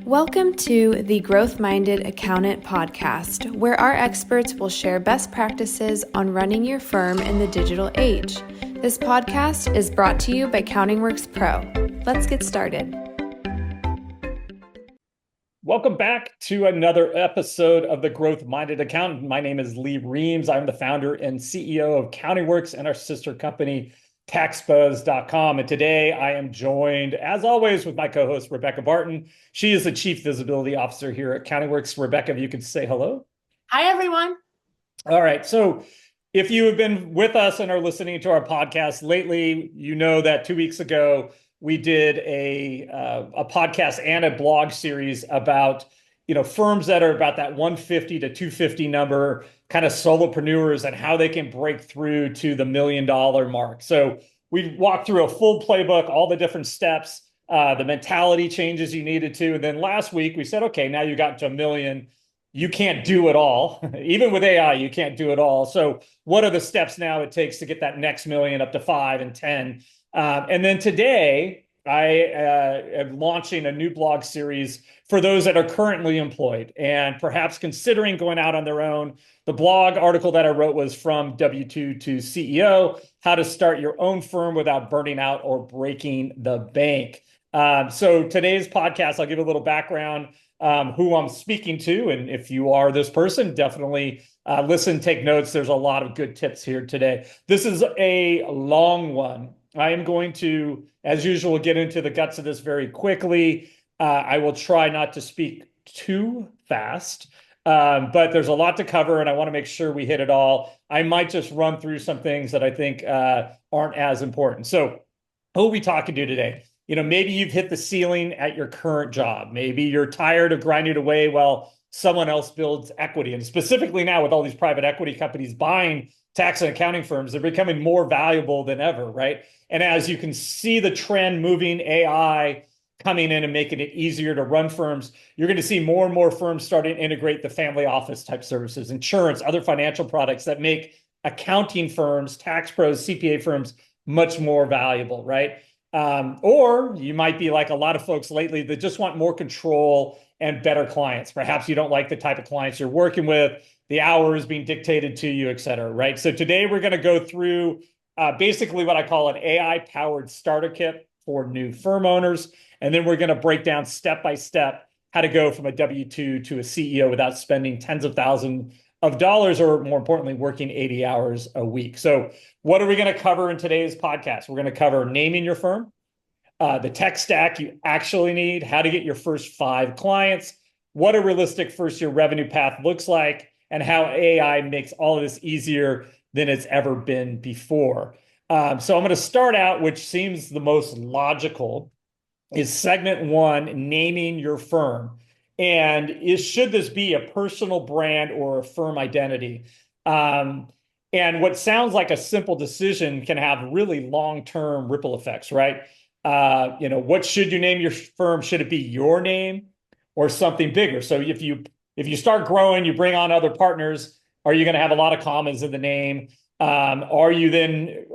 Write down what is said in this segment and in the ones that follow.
Welcome to the Growth Minded Accountant podcast, where our experts will share best practices on running your firm in the digital age. This podcast is brought to you by CountingWorks Pro. Let's get started. Welcome back to another episode of the Growth Minded Accountant. My name is Lee Reams. I'm the founder and CEO of CountingWorks and our sister company, taxbuzz.com. And today I am joined, as always, with my co-host, Rebekah Barton. She is the Chief Visibility Officer here at CountingWorks. Rebekah, if you could say hello. Hi, everyone. All right. So if you have been with us and are listening to our podcast lately, you know that 2 weeks ago, we did a podcast and a blog series about, firms that are about that 150 to 250 number, kind of solopreneurs, and how they can break through to the $1 million mark. So we walked through a full playbook, all the different steps, the mentality changes you needed to. And then last week we said, okay, now you got to $1 million. You can't do it all. Even with AI, you can't do it all. So what are the steps now it takes to get that next $1 million up to 5 and 10? And then today, I am launching a new blog series for those that are currently employed and perhaps considering going out on their own. The blog article that I wrote was From W-2 to CEO, How to Start Your Own Firm Without Burning Out or Breaking the Bank. So today's podcast, I'll give a little background, who I'm speaking to. And if you are this person, definitely listen, take notes. There's a lot of good tips here today. This is a long one. I am going to, as usual, get into the guts of this very quickly. I will try not to speak too fast, but there's a lot to cover, and I want to make sure we hit it all. I might just run through some things that I think aren't as important. So who are we talking to today? Maybe you've hit the ceiling at your current job. Maybe you're tired of grinding away while someone else builds equity. And specifically now with all these private equity companies buying tax and accounting firms, they're becoming more valuable than ever, right? And as you can see the trend moving, AI coming in and making it easier to run firms, you're going to see more and more firms starting to integrate the family office type services, insurance, other financial products that make accounting firms, tax pros, CPA firms much more valuable, right? Or you might be like a lot of folks lately that just want more control and better clients. Perhaps you don't like the type of clients you're working with, the hours being dictated to you, et cetera, right? So today we're going to go through basically what I call an AI-powered starter kit for new firm owners. And then we're going to break down step-by-step how to go from a W-2 to a CEO without spending tens of thousands of dollars, or more importantly, working 80 hours a week. So what are we going to cover in today's podcast? We're going to cover naming your firm, the tech stack you actually need, how to get your first 5 clients, what a realistic first-year revenue path looks like, and how AI makes all of this easier than it's ever been before. So I'm going to start out, which seems the most logical, is segment 1, naming your firm. And should this be a personal brand or a firm identity? And what sounds like a simple decision can have really long-term ripple effects, right? What should you name your firm? Should it be your name or something bigger? So if you start growing, you bring on other partners, are you going to have a lot of commas in the name? Are you then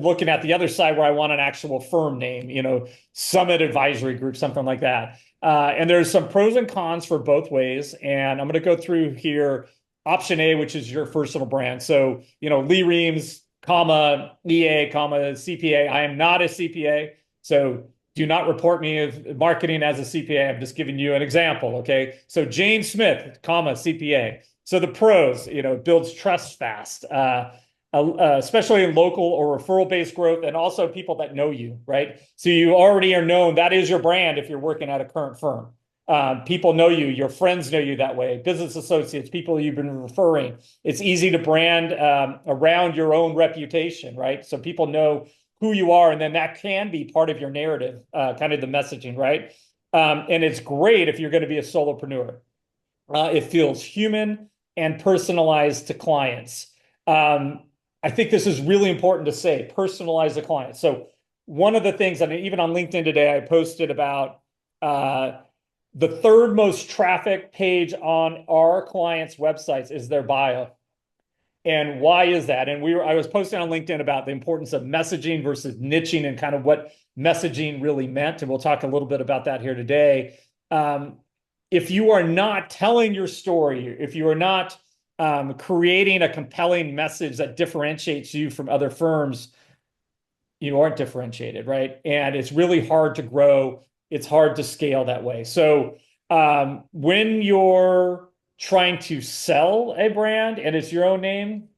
looking at the other side where I want an actual firm name, Summit Advisory Group, something like that? And there's some pros and cons for both ways. And I'm going to go through here option A, which is your personal brand. So, Lee Reams, comma, EA, comma, CPA. I am not a CPA. So do not report me as marketing as a CPA. I'm just giving you an example. Okay. So Jane Smith, comma, CPA. So the pros, it builds trust fast, especially in local or referral-based growth, and also people that know you, right? So you already are known. That is your brand if you're working at a current firm. People know you. Your friends know you that way. Business associates, people you've been referring. It's easy to brand around your own reputation, right? So people know who you are, and then that can be part of your narrative, kind of the messaging, right? And it's great if you're going to be a solopreneur. It feels human and personalized to clients. I think this is really important to say, personalize the client. So one of the things, even on LinkedIn today, I posted about the third most traffic page on our clients' websites is their bio. And why is that? And I was posting on LinkedIn about the importance of messaging versus niching and kind of what messaging really meant. And we'll talk a little bit about that here today. if you are not telling your story, if you are not creating a compelling message that differentiates you from other firms, you aren't differentiated, right? And it's really hard to grow. It's hard to scale that way. So when you're trying to sell a brand and it's your own name,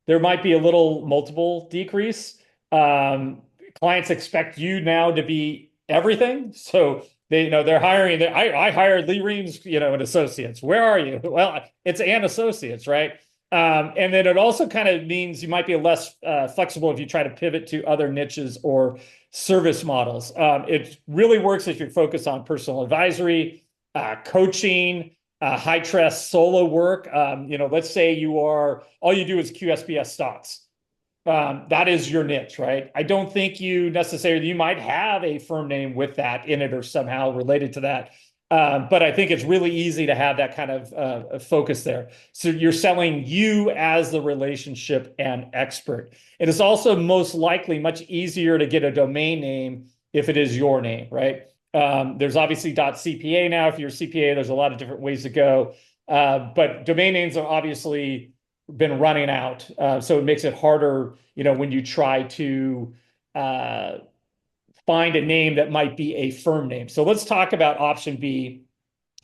there might be a little multiple decrease. Clients expect you now to be everything. So they're hiring. I hired Lee Reams, and associates. Where are you? Well, it's and associates, right? And then it also kind of means you might be less flexible if you try to pivot to other niches or service models. It really works if you focus on personal advisory, coaching, high trust solo work. Let's say all you do is QSBS stocks. That is your niche, right? I don't think you might have a firm name with that in it or somehow related to that. But I think it's really easy to have that kind of focus there. So you're selling you as the relationship and expert. It is also most likely much easier to get a domain name if it is your name, right? There's obviously .cpa now. If you're a CPA, there's a lot of different ways to go. But domain names are obviously been running out. So it makes it harder, when you try to find a name that might be a firm name. So let's talk about option B.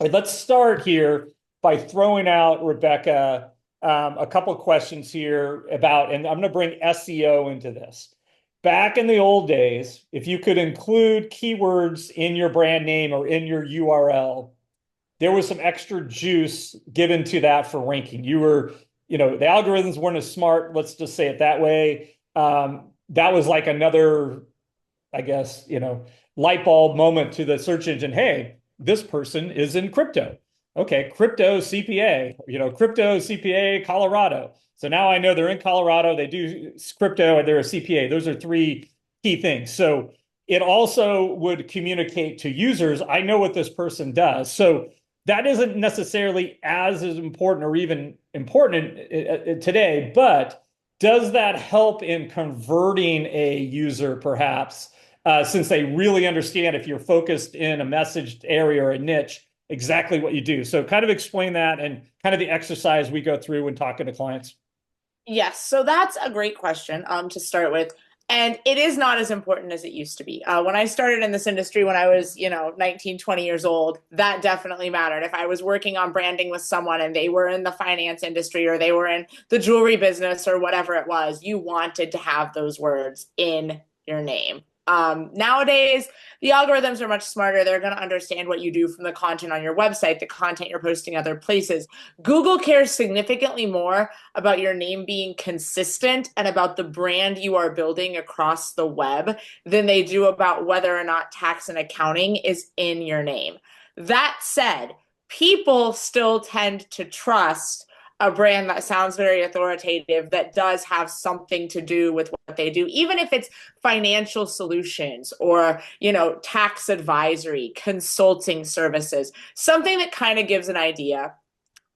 And let's start here by throwing out, Rebekah, a couple of questions here about, and I'm going to bring SEO into this. Back in the old days, if you could include keywords in your brand name or in your URL, there was some extra juice given to that for ranking. The algorithms weren't as smart, let's just say it that way. That was like another, I guess, light bulb moment to the search engine. Hey, this person is in crypto. Okay, crypto CPA, crypto CPA Colorado. So now I know they're in Colorado, they do crypto, and they're a CPA. Those are three key things. So it also would communicate to users, I know what this person does. So that isn't necessarily as important or even important today, but does that help in converting a user perhaps, since they really understand if you're focused in a messaged area or a niche, exactly what you do? So kind of explain that and kind of the exercise we go through when talking to clients. Yes, so that's a great question to start with. And it is not as important as it used to be. When I started in this industry, when I was, 19, 20 years old, that definitely mattered. If I was working on branding with someone and they were in the finance industry or they were in the jewelry business or whatever it was, you wanted to have those words in your name. Nowadays, the algorithms are much smarter. They're going to understand what you do from the content on your website, the content you're posting other places. Google cares significantly more about your name being consistent and about the brand you are building across the web than they do about whether or not tax and accounting is in your name. That said, people still tend to trust a brand that sounds very authoritative, that does have something to do with what they do, even if it's financial solutions or, tax advisory, consulting services, something that kind of gives an idea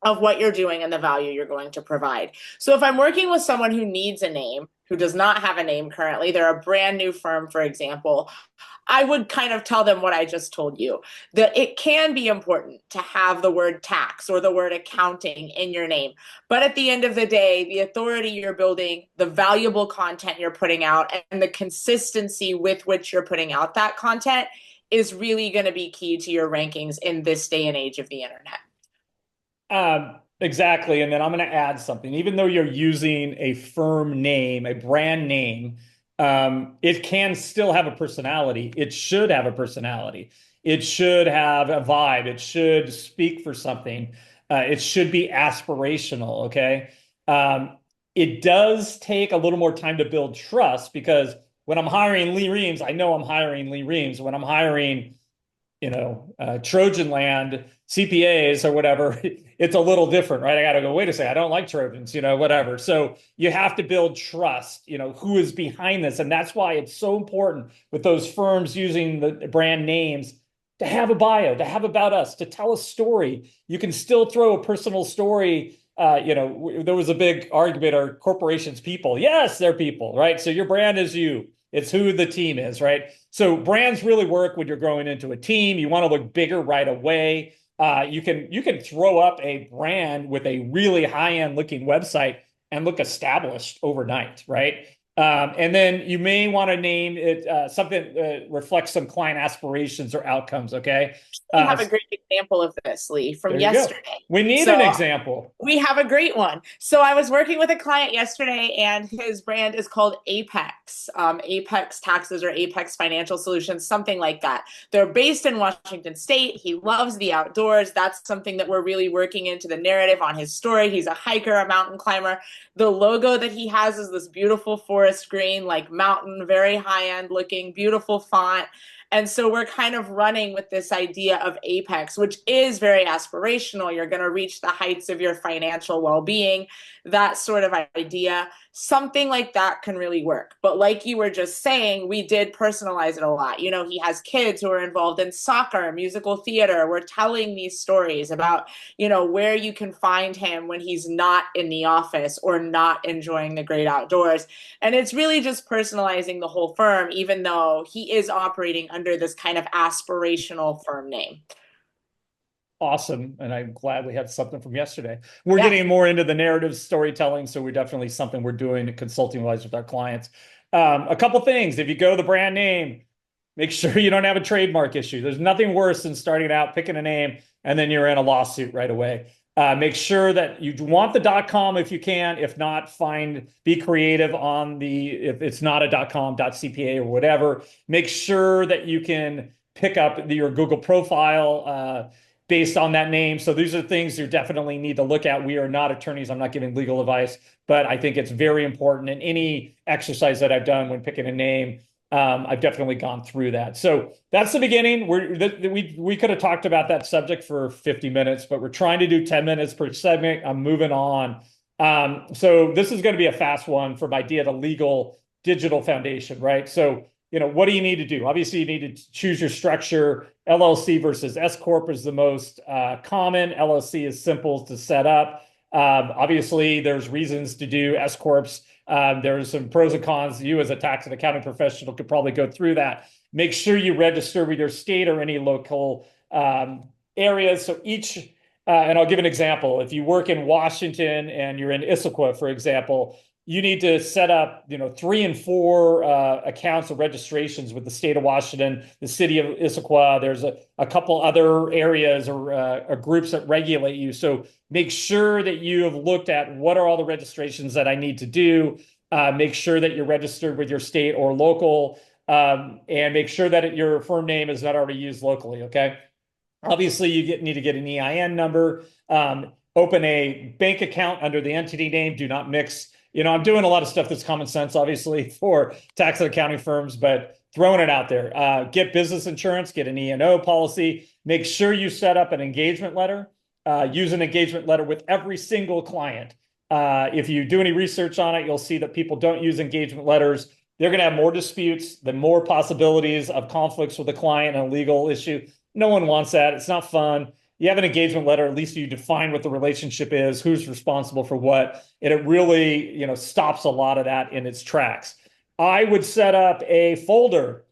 of what you're doing and the value you're going to provide. So if I'm working with someone who needs a name, who does not have a name currently, they're a brand new firm, for example, I would kind of tell them what I just told you, that it can be important to have the word tax or the word accounting in your name. But at the end of the day, the authority you're building, the valuable content you're putting out, and the consistency with which you're putting out that content is really going to be key to your rankings in this day and age of the internet. Exactly. And then I'm going to add something. Even though you're using a firm name, a brand name, it can still have a personality. It should have a personality. It should have a vibe. It should speak for something. It should be aspirational. Okay. It does take a little more time to build trust, because when I'm hiring Lee Reams, I know I'm hiring Lee Reams. When I'm hiring, Trojan Land CPAs or whatever, it's a little different, right? I got to go, wait a second, I don't like Trojans, whatever. So you have to build trust, who is behind this. And that's why it's so important with those firms using the brand names to have a bio, to have about us, to tell a story. You can still throw a personal story. There was a big argument, are corporations people? Yes, they're people, right? So your brand is you. It's who the team is, right? So brands really work when you're growing into a team. You want to look bigger right away. You can throw up a brand with a really high-end looking website and look established overnight, right? And then you may want to name it something that reflects some client aspirations or outcomes, okay? We have a great example of this, Lee, from There you go. yesterday. We need an example. We have a great one. So I was working with a client yesterday, and his brand is called Apex, Apex Taxes or Apex Financial Solutions, something like that. They're based in Washington State. He loves the outdoors. That's something that we're really working into the narrative on his story. He's a hiker, a mountain climber. The logo that he has is this beautiful forest green, like mountain, very high-end looking, beautiful font. And so we're kind of running with this idea of Apex, which is very aspirational. You're going to reach the heights of your financial well-being, that sort of idea. Something like that can really work. But like you were just saying, we did personalize it a lot. You know, he has kids who are involved in soccer, musical theater. We're telling these stories about, you know, where you can find him when he's not in the office or not enjoying the great outdoors. And it's really just personalizing the whole firm, even though he is operating under this kind of aspirational firm name. Awesome. And I'm glad we had something from yesterday. We're getting more into the narrative storytelling. So we're definitely something we're doing consulting wise with our clients. A couple things. If you go the brand name, make sure you don't have a trademark issue. There's nothing worse than starting out, picking a name, and then you're in a lawsuit right away. Make sure that you want the .com if you can. If not, be creative on if it's not a .com, .cpa or whatever. Make sure that you can pick up your Google profile based on that name. So these are things you definitely need to look at. We are not attorneys. I'm not giving legal advice, but I think it's very important. In any exercise that I've done when picking a name, I've definitely gone through that. So that's the beginning. We could have talked about that subject for 50 minutes, but we're trying to do 10 minutes per segment. I'm moving on. So this is going to be a fast one from idea to legal digital foundation, right? So, you know, what do you need to do? Obviously, you need to choose your structure. LLC versus S Corp is the most common. LLC is simple to set up. Obviously, there's reasons to do S Corps. There's some pros and cons. You as a tax and accounting professional could probably go through that. Make sure you register with your state or any local areas. So and I'll give an example. If you work in Washington and you're in Issaquah, for example, you need to set up, 3 and 4 accounts of registrations with the state of Washington, the city of Issaquah. There's a couple other areas or groups that regulate you. So make sure that you have looked at what are all the registrations that I need to do. Make sure that you're registered with your state or local, and make sure that your firm name is not already used locally, okay? Obviously, you need to get an EIN number. Open a bank account under the entity name. Do not mix. I'm doing a lot of stuff that's common sense, obviously, for tax and accounting firms, but throwing it out there. Get business insurance, get an E&O policy. Make sure you set up an engagement letter. Use an engagement letter with every single client. If you do any research on it, you'll see that people don't use engagement letters. They're going to have more disputes, the more possibilities of conflicts with the client and a legal issue. No one wants that. It's not fun. You have an engagement letter, at least you define what the relationship is, who's responsible for what, and it really, stops a lot of that in its tracks. I would set up a folder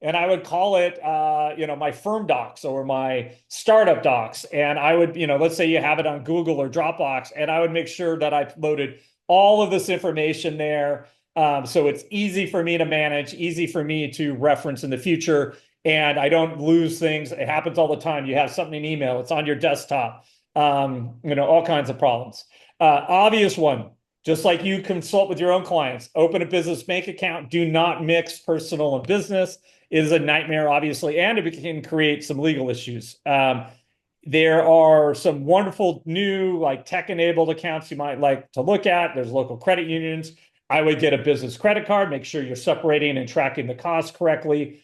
and I would call it, my firm docs or my startup docs. And I would, let's say you have it on Google or Dropbox, and I would make sure that I loaded all of this information there. So it's easy for me to manage, easy for me to reference in the future. And I don't lose things. It happens all the time. You have something in email, it's on your desktop, all kinds of problems. Obvious one, just like you consult with your own clients, open a business bank account. Do not mix personal and business. It is a nightmare, obviously, and it can create some legal issues. There are some wonderful new tech-enabled accounts you might like to look at. There's local credit unions. I would get a business credit card. Make sure you're separating and tracking the costs correctly.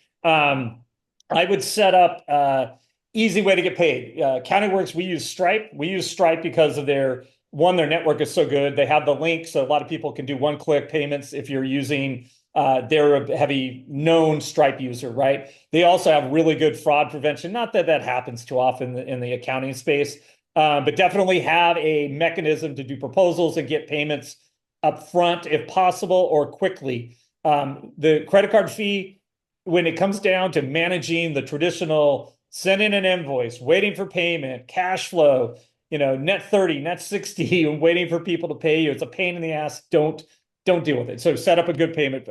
I would set up easy way to get paid. CountingWorks, we use Stripe. We use Stripe because of their network is so good. They have the link, so a lot of people can do one-click payments if you're using, they're a heavy known Stripe user, right? They also have really good fraud prevention. Not that that happens too often in the accounting space, but definitely have a mechanism to do proposals and get payments up front if possible or quickly. The credit card fee, when it comes down to managing the traditional sending an invoice, waiting for payment, cash flow, net 30, net 60, and waiting for people to pay you. It's a pain in the ass. Don't deal with it. So set up a good payment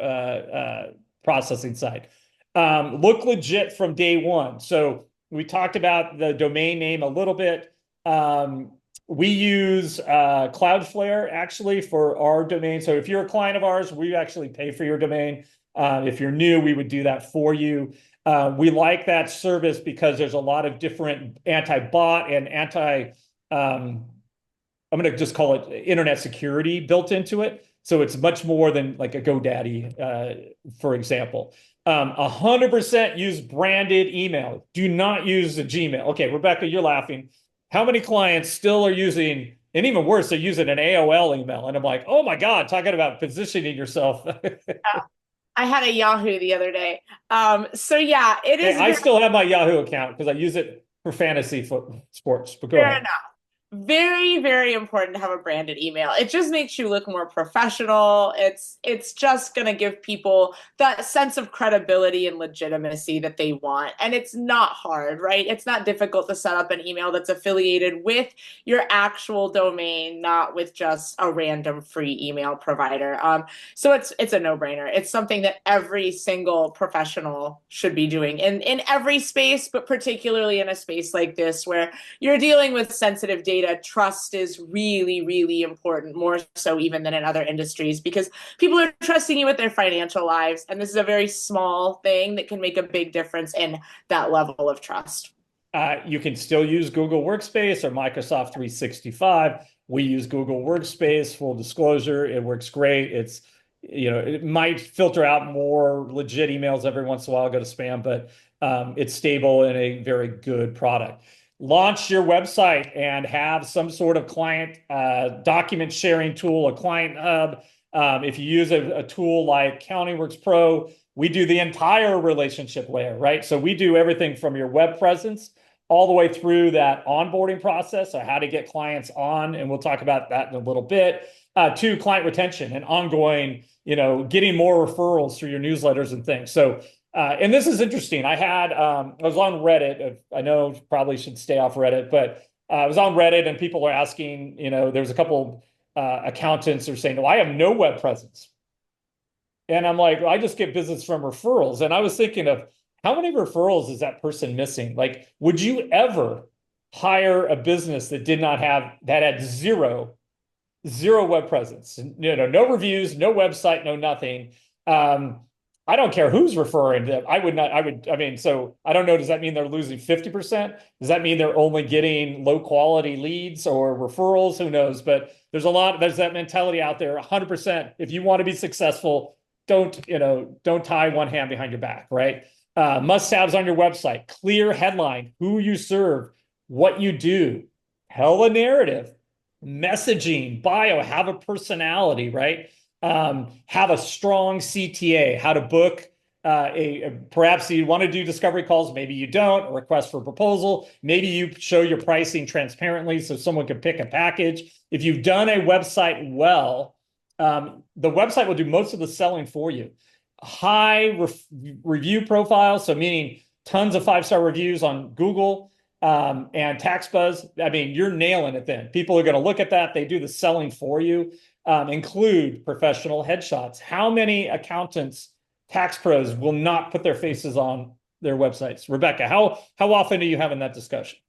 processing site. Look legit from day one. So we talked about the domain name a little bit. We use Cloudflare actually for our domain. So if you're a client of ours, we actually pay for your domain. If you're new, we would do that for you. We like that service because there's a lot of different anti-bot and I'm going to just call it internet security built into it. So it's much more than like a GoDaddy, for example. 100% use branded email. Do not use the Gmail. Okay, Rebekah, you're laughing. How many clients still are using, and even worse, they're using an AOL email? And I'm like, oh my God, talking about positioning yourself. I had a Yahoo the other day. So yeah, it is. I still have my Yahoo account because I use it for fantasy sports. But go ahead. Enough. Very, very important to have a branded email. It just makes you look more professional. It's just going to give people that sense of credibility and legitimacy that they want. And it's not hard, right? It's not difficult to set up an email that's affiliated with your actual domain, not with just a random free email provider. So it's a no-brainer. It's something that every single professional should be doing in every space, but particularly in a space like this where you're dealing with sensitive data. Trust is really, really important, more so even than in other industries, because people are trusting you with their financial lives. And this is a very small thing that can make a big difference in that level of trust. You can still use Google Workspace or Microsoft 365. We use Google Workspace, full disclosure. It works great. It might filter out more legit emails every once in a while, go to spam, but it's stable and a very good product. Launch your website and have some sort of client document sharing tool, a client hub. If you use a tool like CountingWorks Pro, we do the entire relationship layer, right? So we do everything from your web presence all the way through that onboarding process, so how to get clients on, and we'll talk about that in a little bit, to client retention and ongoing, getting more referrals through your newsletters and things. So and this is interesting. I was on Reddit. I know probably should stay off Reddit, but I was on Reddit and people are asking, there's a couple accountants are saying, "Oh, I have no web presence." And I'm like, well, I just get business from referrals. And I was thinking of how many referrals is that person missing? Like, would you ever hire a business that had zero web presence? No reviews, no website, no nothing. I don't care who's referring to them. So I don't know. Does that mean they're losing 50%? Does that mean they're only getting low quality leads or referrals? Who knows? But there's that mentality out there. 100%. If you want to be successful, don't tie one hand behind your back, right? Must-haves on your website, clear headline, who you serve, what you do, tell a narrative, messaging, bio, have a personality, right? Have a strong CTA, how to book perhaps you want to do discovery calls, maybe you don't, a request for proposal, maybe you show your pricing transparently so someone can pick a package. If you've done a website well, the website will do most of the selling for you. High review profile, so meaning tons of 5-star reviews on Google and TaxBuzz. You're nailing it then. People are going to look at that. They do the selling for you. Include professional headshots. How many accountants, tax pros will not put their faces on their websites? Rebekah, how often are you having that discussion?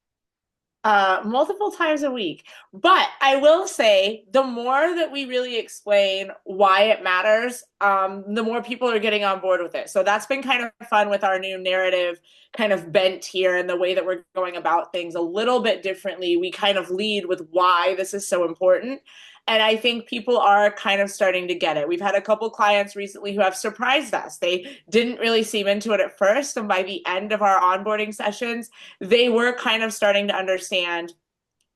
Multiple times a week. But I will say, the more that we really explain why it matters, the more people are getting on board with it. So that's been kind of fun with our new narrative kind of bent here, and the way that we're going about things a little bit differently. We kind of lead with why this is so important. And I think people are kind of starting to get it. We've had a couple clients recently who have surprised us. They didn't really seem into it at first. And by the end of our onboarding sessions, they were kind of starting to understand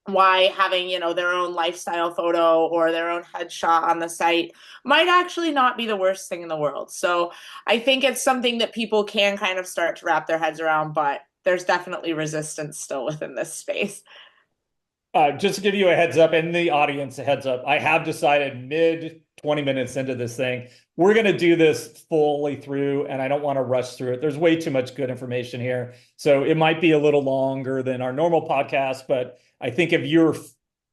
why having, their own lifestyle photo or their own headshot on the site might actually not be the worst thing in the world. So I think it's something that people can kind of start to wrap their heads around, but there's definitely resistance still within this space. Just to give you a heads up, and the audience a heads up, I have decided 20 minutes into this thing. We're going to do this fully through, and I don't want to rush through it. There's way too much good information here. So it might be a little longer than our normal podcast, but I think if you're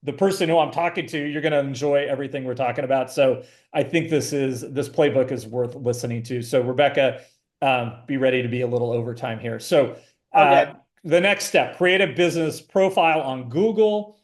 the person who I'm talking to, you're going to enjoy everything we're talking about. So I think this playbook is worth listening to. So Rebekah, be ready to be a little overtime here. So the next step, create a business profile on Google.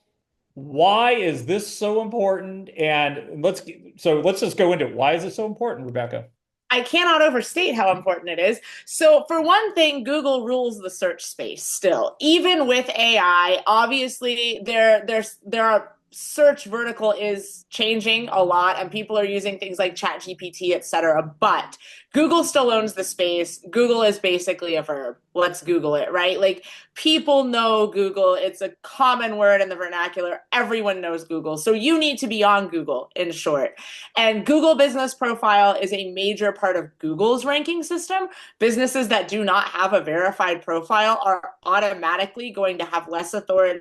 Why is this so important? And let's just go into it. Why is it so important, Rebekah? I cannot overstate how important it is. So for one thing, Google rules the search space still. Even with AI, obviously there are search vertical is changing a lot and people are using things like ChatGPT, et cetera. But Google still owns the space. Google is basically a verb. Let's Google it, right? Like people know Google. It's a common word in the vernacular. Everyone knows Google. So you need to be on Google, in short. And Google Business Profile is a major part of Google's ranking system. Businesses that do not have a verified profile are automatically going to have less authority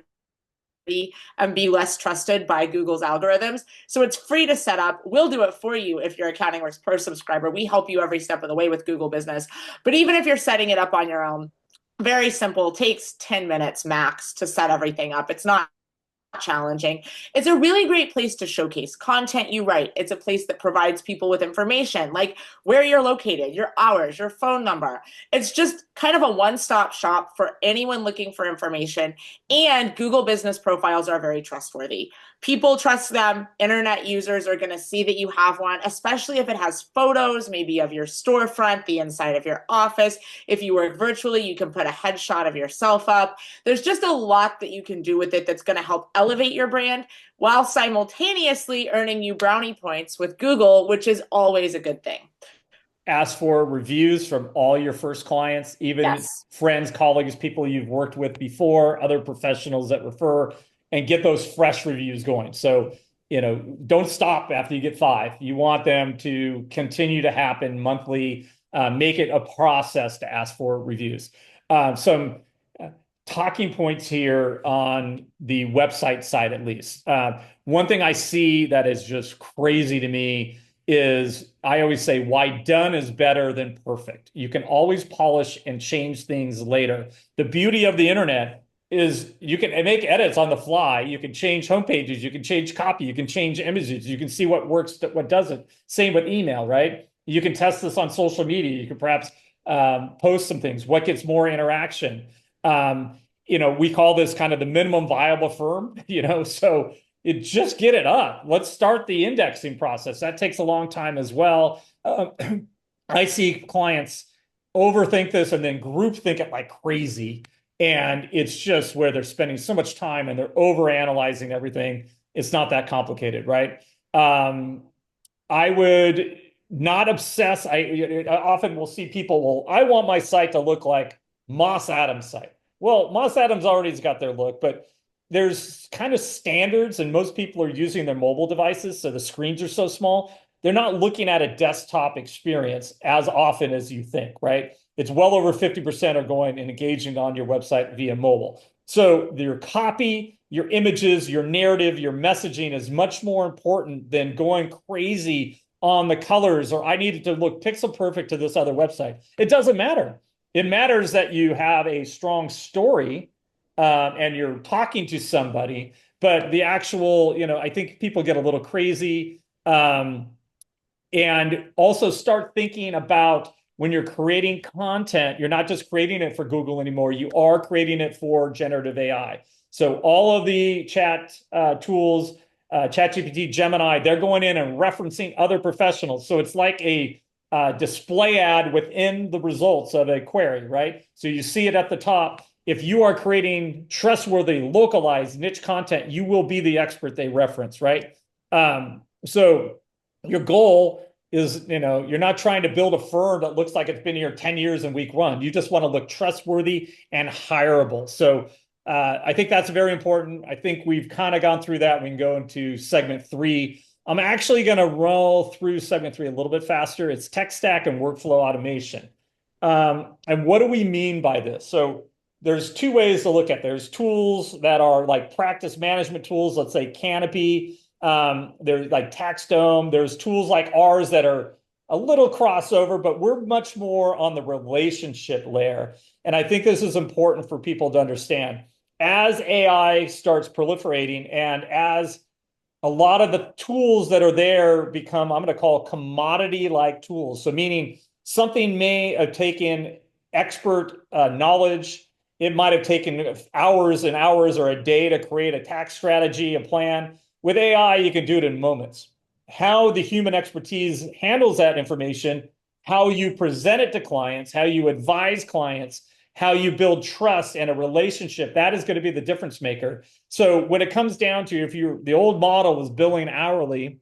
and be less trusted by Google's algorithms. So it's free to set up. We'll do it for you if you're a Counting Works Pro subscriber. We help you every step of the way with Google Business. But even if you're setting it up on your own, very simple, takes 10 minutes max to set everything up. It's not challenging. It's a really great place to showcase content you write. It's a place that provides people with information like where you're located, your hours, your phone number. It's just kind of a one-stop shop for anyone looking for information. And Google Business Profiles are very trustworthy. People trust them. Internet users are going to see that you have one, especially if it has photos, maybe of your storefront, the inside of your office. If you work virtually, you can put a headshot of yourself up. There's just a lot that you can do with it that's going to help elevate your brand while simultaneously earning you brownie points with Google, which is always a good thing. Ask for reviews from all your first clients, even friends, colleagues, people you've worked with before, other professionals that refer, and get those fresh reviews going. So, don't stop after you get 5. You want them to continue to happen monthly. Make it a process to ask for reviews. Some talking points here on the website side, at least. One thing I see that is just crazy to me is I always say, why done is better than perfect. You can always polish and change things later. The beauty of the internet is you can make edits on the fly. You can change homepages. You can change copy. You can change images. You can see what works, what doesn't. Same with email, right? You can test this on social media. You can perhaps post some things. What gets more interaction? We call this kind of the minimum viable firm, so just get it up. Let's start the indexing process. That takes a long time as well. I see clients overthink this and then group think it like crazy. And it's just where they're spending so much time and they're overanalyzing everything. It's not that complicated, right? I would not obsess. I often will see people, I want my site to look like Moss Adams' site. Well, Moss Adams already's got their look, but there's kind of standards, and most people are using their mobile devices, so the screens are so small. They're not looking at a desktop experience as often as you think, right? It's well over 50% are going and engaging on your website via mobile. So your copy, your images, your narrative, your messaging is much more important than going crazy on the colors, or I needed to look pixel perfect to this other website. It doesn't matter. It matters that you have a strong story and you're talking to somebody, but the actual, I think people get a little crazy. And also start thinking about when you're creating content, you're not just creating it for Google anymore. You are creating it for generative AI. So all of the chat tools, ChatGPT, Gemini, they're going in and referencing other professionals. So it's like a display ad within the results of a query, right? So you see it at the top. If you are creating trustworthy, localized, niche content, you will be the expert they reference, right? So your goal is, you're not trying to build a firm that looks like it's been here 10 years in week 1. You just want to look trustworthy and hireable. So I think that's very important. I think we've kind of gone through that. We can go into segment 3. I'm actually going to roll through segment 3 a little bit faster. It's tech stack and workflow automation. And what do we mean by this? So there's 2 ways to look at it. There's tools that are like practice management tools, let's say Canopy, There's like TaxDome. There's tools like ours that are a little crossover, but we're much more on the relationship layer. And I think this is important for people to understand. As AI starts proliferating and as a lot of the tools that are there become, I'm going to call commodity-like tools. So meaning something may have taken expert knowledge. It might have taken hours and hours or a day to create a tax strategy, a plan. With AI, you can do it in moments. How the human expertise handles that information, how you present it to clients, how you advise clients, how you build trust and a relationship, that is going to be the difference maker. So when it comes down to the old model was billing hourly,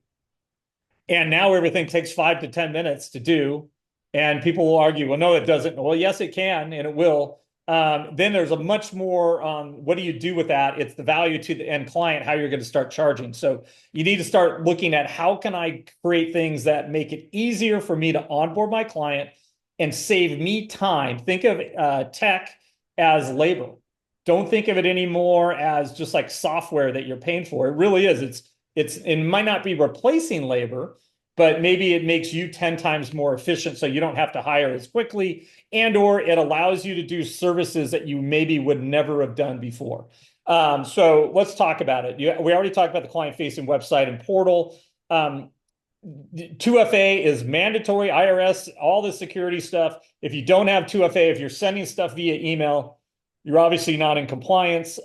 and now everything takes 5 to 10 minutes to do, and people will argue, well, no, it doesn't. Well, yes, it can, and it will. Then there's a much more, what do you do with that? It's the value to the end client, how you're going to start charging. So you need to start looking at how can I create things that make it easier for me to onboard my client and save me time. Think of tech as labor. Don't think of it anymore as just like software that you're paying for. It really is. It might not be replacing labor, but maybe it makes you 10 times more efficient so you don't have to hire as quickly, and or it allows you to do services that you maybe would never have done before. So let's talk about it. We already talked about the client-facing website and portal. 2FA is mandatory, IRS, all the security stuff. If you don't have 2FA, if you're sending stuff via email, you're obviously not in compliance.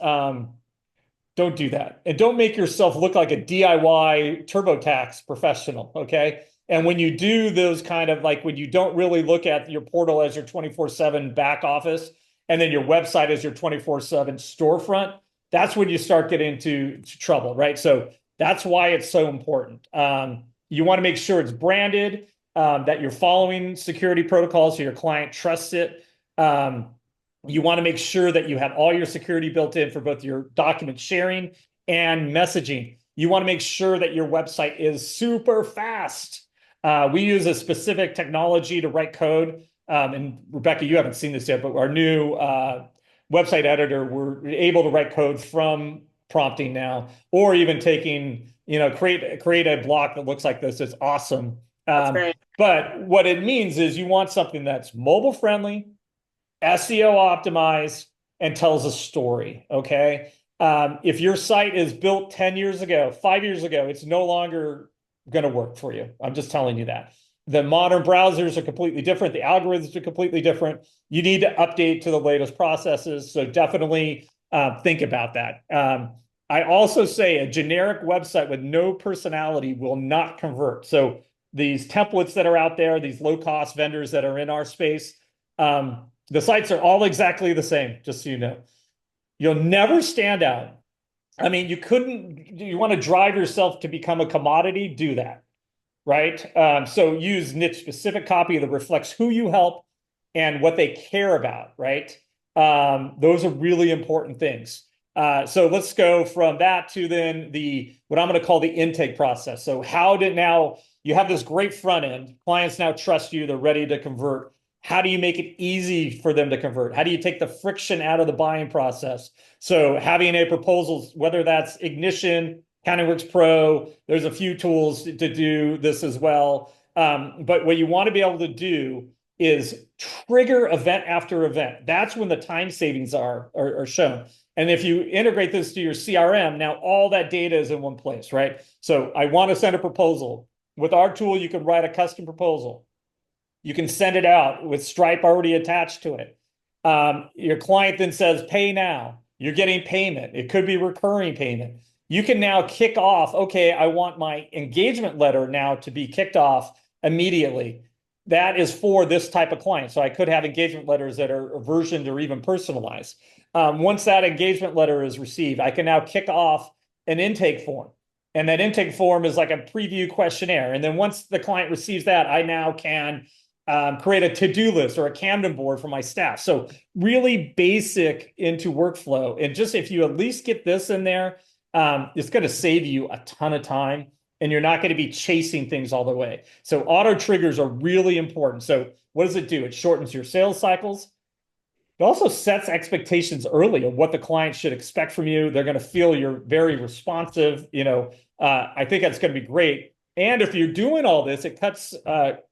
Don't do that. And don't make yourself look like a DIY TurboTax professional, okay? And when you do those kind of like when you don't really look at your portal as your 24/7 back office and then your website as your 24/7 storefront, that's when you start getting into trouble, right? So that's why it's so important. You want to make sure it's branded, that you're following security protocols so your client trusts it. You want to make sure that you have all your security built in for both your document sharing and messaging. You want to make sure that your website is super fast. We use a specific technology to write code. And Rebekah, you haven't seen this yet, but our new website editor, we're able to write code from prompting now, or even taking, create a block that looks like this. It's awesome. But what it means is you want something that's mobile friendly, SEO optimized, and tells a story, okay? If your site is built 10 years ago, 5 years ago, it's no longer going to work for you. I'm just telling you that. The modern browsers are completely different. The algorithms are completely different. You need to update to the latest processes. So definitely think about that. I also say a generic website with no personality will not convert. So these templates that are out there, these low-cost vendors that are in our space, the sites are all exactly the same, just so you know. You'll never stand out. I mean, you want to drive yourself to become a commodity, do that, right? So use niche specific copy that reflects who you help and what they care about, right? Those are really important things. So let's go from that to then what I'm going to call the intake process. So now you have this great front end, clients now trust you, they're ready to convert. How do you make it easy for them to convert? How do you take the friction out of the buying process? So having a proposal, whether that's Ignition, CountingWorks Pro, there's a few tools to do this as well. But what you want to be able to do is trigger event after event. That's when the time savings are shown. And if you integrate this to your CRM, now all that data is in one place, right? So I want to send a proposal. With our tool, you can write a custom proposal. You can send it out with Stripe already attached to it. Your client then says, pay now. You're getting payment. It could be recurring payment. You can now kick off, okay, I want my engagement letter now to be kicked off immediately. That is for this type of client. So I could have engagement letters that are versioned or even personalized. Once that engagement letter is received, I can now kick off an intake form. And that intake form is like a preview questionnaire. And then once the client receives that, I now can create a to-do list or a Camden board for my staff. So really basic into workflow. And just if you at least get this in there, it's going to save you a ton of time and you're not going to be chasing things all the way. So auto triggers are really important. So what does it do? It shortens your sales cycles. It also sets expectations early of what the client should expect from you. They're going to feel you're very responsive. I think that's going to be great. And if you're doing all this, it cuts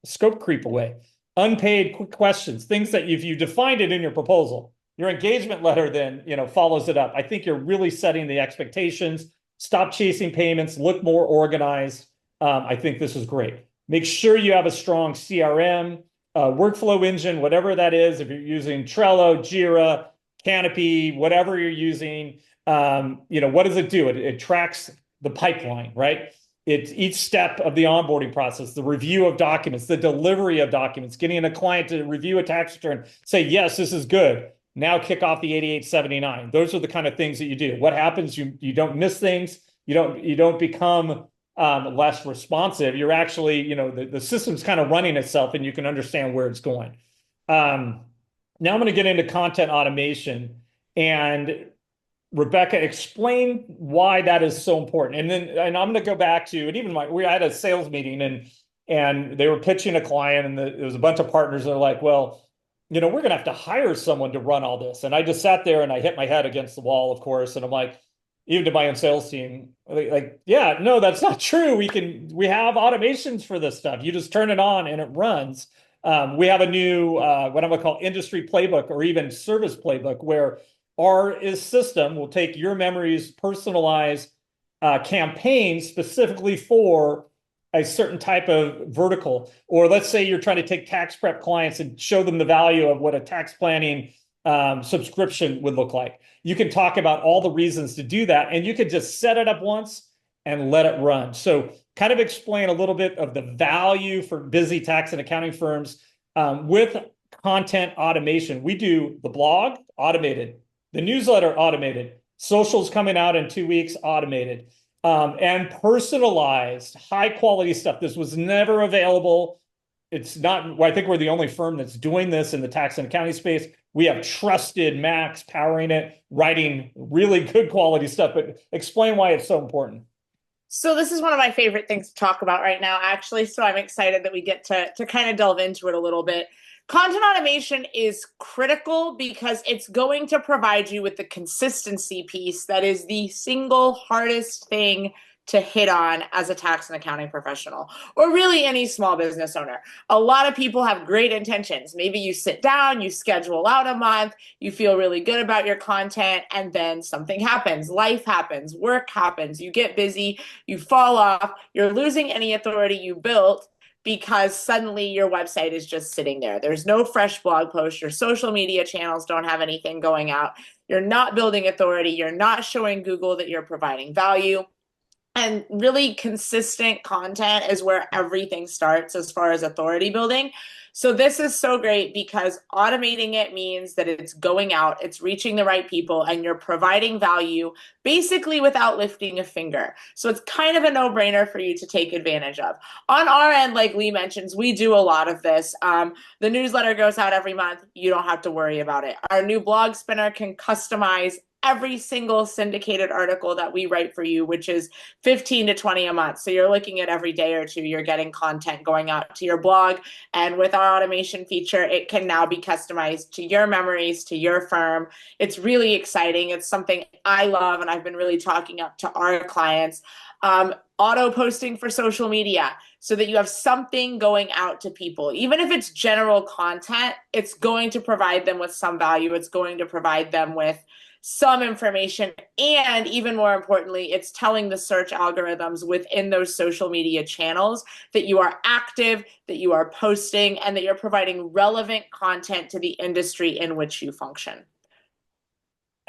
scope creep away. Unpaid quick questions, things that if you defined it in your proposal, your engagement letter then, follows it up. I think you're really setting the expectations. Stop chasing payments, look more organized. I think this is great. Make sure you have a strong CRM, workflow engine, whatever that is. If you're using Trello, Jira, Canopy, whatever you're using, what does it do? It tracks the pipeline, right? It's each step of the onboarding process, the review of documents, the delivery of documents, getting a client to review a tax return, say, yes, this is good. Now kick off the 8879. Those are the kind of things that you do. What happens? You don't miss things. You don't become less responsive. You're actually, the system's kind of running itself and you can understand where it's going. Now I'm going to get into content automation, and Rebekah, explain why that is so important. And I'm going to go back to, and even we had a sales meeting and they were pitching a client, and there was a bunch of partners that are like, well, we're going to have to hire someone to run all this. And I just sat there and I hit my head against the wall, of course. And I'm like, even to my own sales team, like, yeah, no, that's not true. We have automations for this stuff. You just turn it on and it runs. We have a new, what I'm going to call industry playbook, or even service playbook, where our system will take your memories, personalize campaigns specifically for a certain type of vertical. Or let's say you're trying to take tax prep clients and show them the value of what a tax planning subscription would look like. You can talk about all the reasons to do that, and you could just set it up once and let it run. So kind of explain a little bit of the value for busy tax and accounting firms with content automation. We do the blog automated, the newsletter automated, socials coming out in 2 weeks automated, and personalized high quality stuff. This was never available. It's not, I think we're the only firm that's doing this in the tax and accounting space. We have trusted Max powering it, writing really good quality stuff, but explain why it's so important. So this is one of my favorite things to talk about right now, actually. So I'm excited that we get to kind of delve into it a little bit. Content automation is critical because it's going to provide you with the consistency piece that is the single hardest thing to hit on as a tax and accounting professional, or really any small business owner. A lot of people have great intentions. Maybe you sit down, you schedule out a month, you feel really good about your content, and then something happens. Life happens, work happens, you get busy, you fall off, you're losing any authority you built because suddenly your website is just sitting there. There's no fresh blog post. Your social media channels don't have anything going out. You're not building authority. You're not showing Google that you're providing value. And really consistent content is where everything starts as far as authority building. So this is so great because automating it means that it's going out, it's reaching the right people, and you're providing value basically without lifting a finger. So it's kind of a no-brainer for you to take advantage of. On our end, like Lee mentions, we do a lot of this. The newsletter goes out every month. You don't have to worry about it. Our new blog spinner can customize every single syndicated article that we write for you, which is 15 to 20 a month. So you're looking at every day or two, you're getting content going out to your blog. And with our automation feature, it can now be customized to your memories, to your firm. It's really exciting. It's something I love, and I've been really talking up to our clients. Auto posting for social media so that you have something going out to people. Even if it's general content, it's going to provide them with some value. It's going to provide them with some information, and even more importantly, it's telling the search algorithms within those social media channels that you are active, that you are posting, and that you're providing relevant content to the industry in which you function.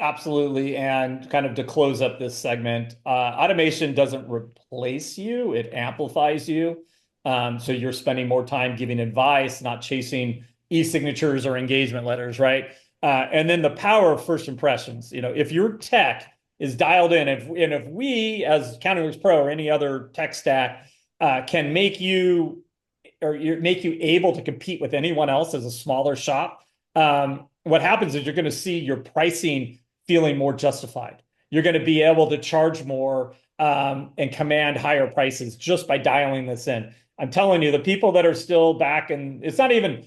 Absolutely. And kind of to close up this segment, automation doesn't replace you, it amplifies you. So you're spending more time giving advice, not chasing e-signatures or engagement letters, right? And then the power of first impressions. If your tech is dialed in, if we as CountingWorks Pro or any other tech stack can make you able to compete with anyone else as a smaller shop, what happens is you're going to see your pricing feeling more justified. You're going to be able to charge more and command higher prices just by dialing this in. I'm telling you, the people that are still it's not even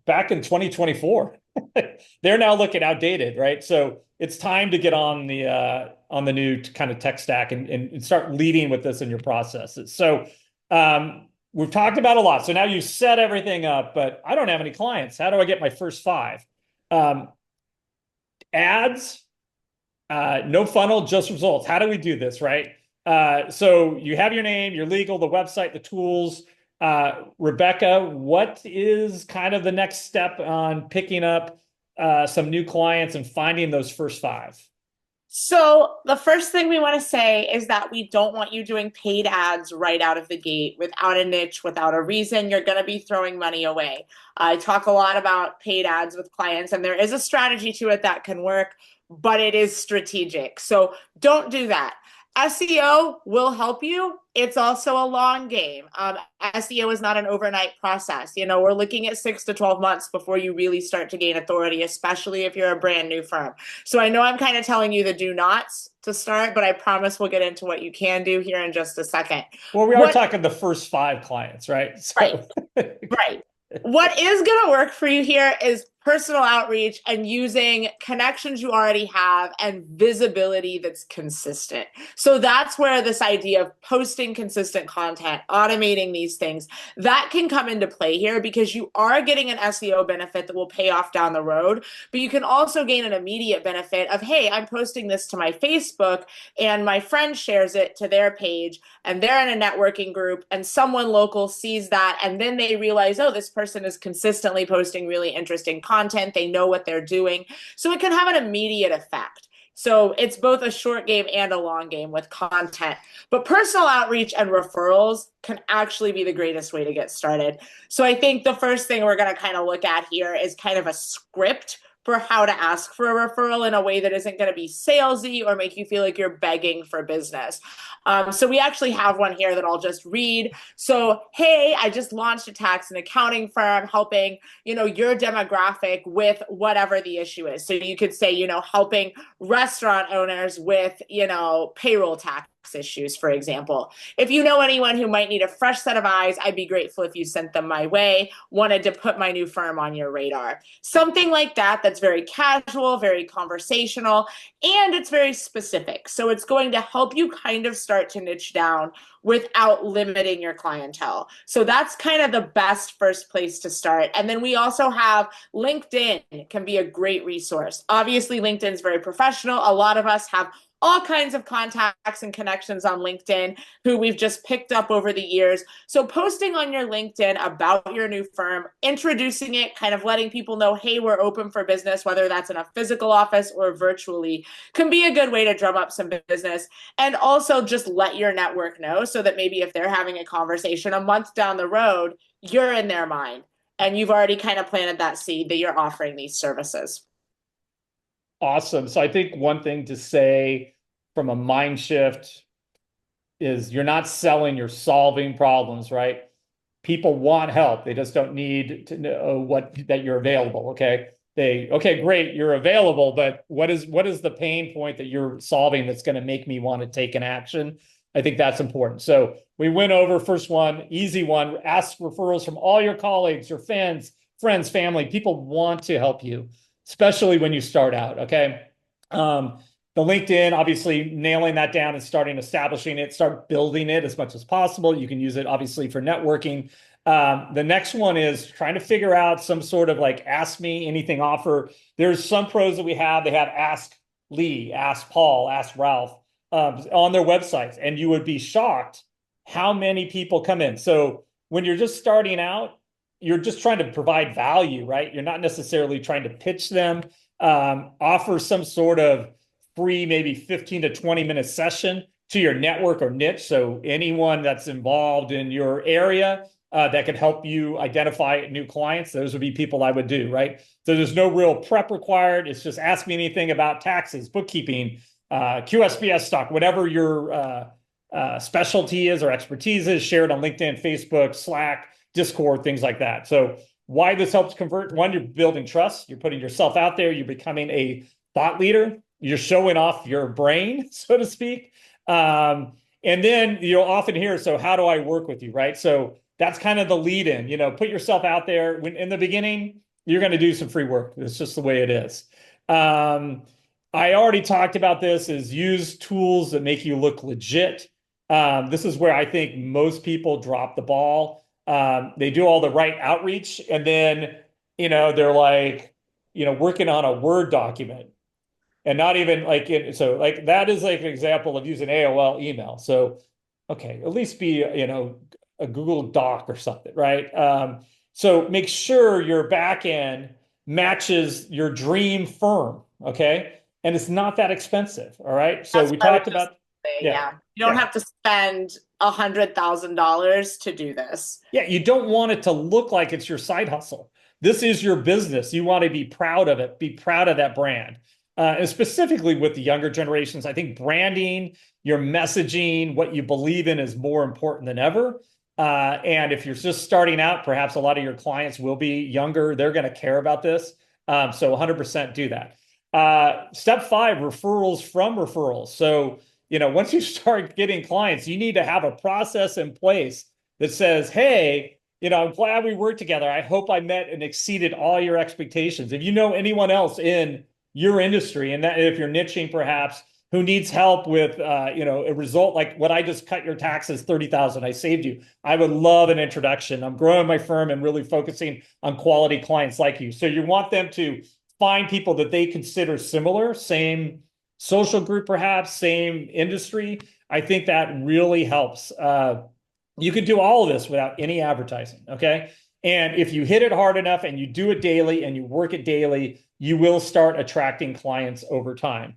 back in 2024. They're now looking outdated, right? So it's time to get on the new kind of tech stack and start leading with this in your processes. So we've talked about a lot. So now you've set everything up, but I don't have any clients. How do I get my first 5? Ads, no funnel, just results. How do we do this, right? So you have your name, your legal, the website, the tools. Rebekah, what is kind of the next step on picking up some new clients and finding those first 5? So the first thing we want to say is that we don't want you doing paid ads right out of the gate without a niche, without a reason. You're going to be throwing money away. I talk a lot about paid ads with clients, and there is a strategy to it that can work, but it is strategic. So don't do that. SEO will help you. It's also a long game. SEO is not an overnight process. We're looking at 6 to 12 months before you really start to gain authority, especially if you're a brand new firm. So I know I'm kind of telling you the do nots to start, but I promise we'll get into what you can do here in just a second. Well, we are talking the first 5 clients, right? So. Right. What is going to work for you here is personal outreach and using connections you already have and visibility that's consistent. So that's where this idea of posting consistent content, automating these things, that can come into play here, because you are getting an SEO benefit that will pay off down the road, but you can also gain an immediate benefit of, hey, I'm posting this to my Facebook and my friend shares it to their page and they're in a networking group and someone local sees that and then they realize, oh, this person is consistently posting really interesting content. They know what they're doing. So it can have an immediate effect. So it's both a short game and a long game with content. But personal outreach and referrals can actually be the greatest way to get started. So I think the first thing we're going to kind of look at here is kind of a script for how to ask for a referral in a way that isn't going to be salesy or make you feel like you're begging for business. So we actually have one here that I'll just read. So, hey, I just launched a tax and accounting firm helping, your demographic with whatever the issue is. So you could say, helping restaurant owners with, payroll tax issues, for example. If you know anyone who might need a fresh set of eyes, I'd be grateful if you sent them my way. Wanted to put my new firm on your radar. Something like that that's very casual, very conversational, and it's very specific. So it's going to help you kind of start to niche down without limiting your clientele. So that's kind of the best first place to start. And then we also have LinkedIn can be a great resource. Obviously, LinkedIn is very professional. A lot of us have all kinds of contacts and connections on LinkedIn who we've just picked up over the years. So posting on your LinkedIn about your new firm, introducing it, kind of letting people know, hey, we're open for business, whether that's in a physical office or virtually, can be a good way to drum up some business. And also just let your network know so that maybe if they're having a conversation a month down the road, you're in their mind and you've already kind of planted that seed that you're offering these services. Awesome. So I think one thing to say from a mind shift is you're not selling, you're solving problems, right? People want help. They just don't need to know that you're available. Okay. Okay, great. You're available, but what is the pain point that you're solving that's going to make me want to take an action? I think that's important. So we went over first one, easy one, ask referrals from all your colleagues, your friends, family. People want to help you, especially when you start out, okay? The LinkedIn, obviously nailing that down and establishing it, start building it as much as possible. You can use it obviously for networking. The next one is trying to figure out some sort of like ask me anything offer. There's some pros that we have. They have Ask Lee, Ask Paul, Ask Ralph on their websites, and you would be shocked how many people come in. So when you're just starting out, you're just trying to provide value, right? You're not necessarily trying to pitch them, offer some sort of free, maybe 15 to 20 minute session to your network or niche. So anyone that's involved in your area that could help you identify new clients, those would be people I would do, right? So there's no real prep required. It's just ask me anything about taxes, bookkeeping, QSBS stock, whatever your specialty is or expertise is, shared on LinkedIn, Facebook, Slack, Discord, things like that. So why this helps convert? One, you're building trust. You're putting yourself out there. You're becoming a thought leader. You're showing off your brain, so to speak. And then you'll often hear, so how do I work with you, right? So that's kind of the lead in, put yourself out there. When in the beginning, you're going to do some free work. It's just the way it is. I already talked about this, is use tools that make you look legit. This is where I think most people drop the ball. They do all the right outreach, and then, they're like, working on a Word document and not even like so like that is like an example of using AOL email. So, okay, at least be, a Google Doc or something, right? So make sure your back end matches your dream firm, okay? And it's not that expensive, all right? So That's we what I would talked just about, say, yeah, yeah. You don't yeah, have to spend $100,000 to do this. yeah. You don't want it to look like it's your side hustle. This is your business. You want to be proud of it, be proud of that brand. And specifically with the younger generations, I think branding, your messaging, what you believe in is more important than ever. And if you're just starting out, perhaps a lot of your clients will be younger. They're going to care about this. So 100% do that. Step 5, referrals from referrals. So, once you start getting clients, you need to have a process in place that says, hey, I'm glad we worked together. I hope I met and exceeded all your expectations. If you know anyone else in your industry, and that if you're niching perhaps, who needs help with a result like what I just cut your taxes 30,000, I saved you, I would love an introduction. I'm growing my firm and really focusing on quality clients like you. So you want them to find people that they consider similar, same social group, perhaps same industry. I think that really helps. You can do all of this without any advertising, okay? And if you hit it hard enough and you do it daily and you work it daily, you will start attracting clients over time.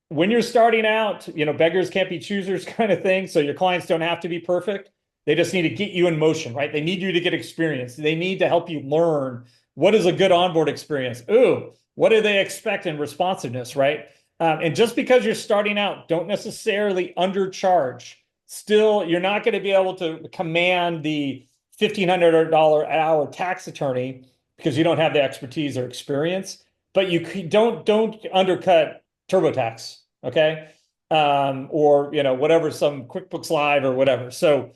When you're starting out, beggars can't be choosers kind of thing. So your clients don't have to be perfect. They just need to get you in motion, right? They need you to get experience. They need to help you learn what is a good onboard experience. Ooh, what do they expect in responsiveness, right? And just because you're starting out, don't necessarily undercharge. Still, you're not going to be able to command the $1,500 an hour tax attorney because you don't have the expertise or experience. But you don't undercut TurboTax, okay? Or whatever, some QuickBooks Live or whatever. So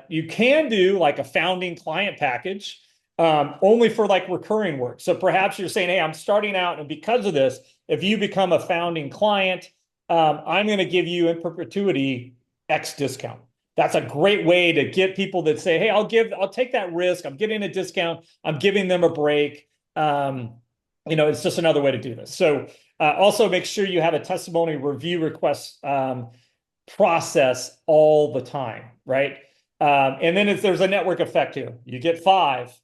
you can do like a founding client package, only for like recurring work. So perhaps you're saying, hey, I'm starting out, and because of this, if you become a founding client, I'm going to give you in perpetuity X discount. That's a great way to get people that say, hey, I'll take that risk. I'm getting a discount. I'm giving them a break. It's just another way to do this. So also make sure you have a testimony review request process all the time, right? And then if there's a network effect here, you get 5.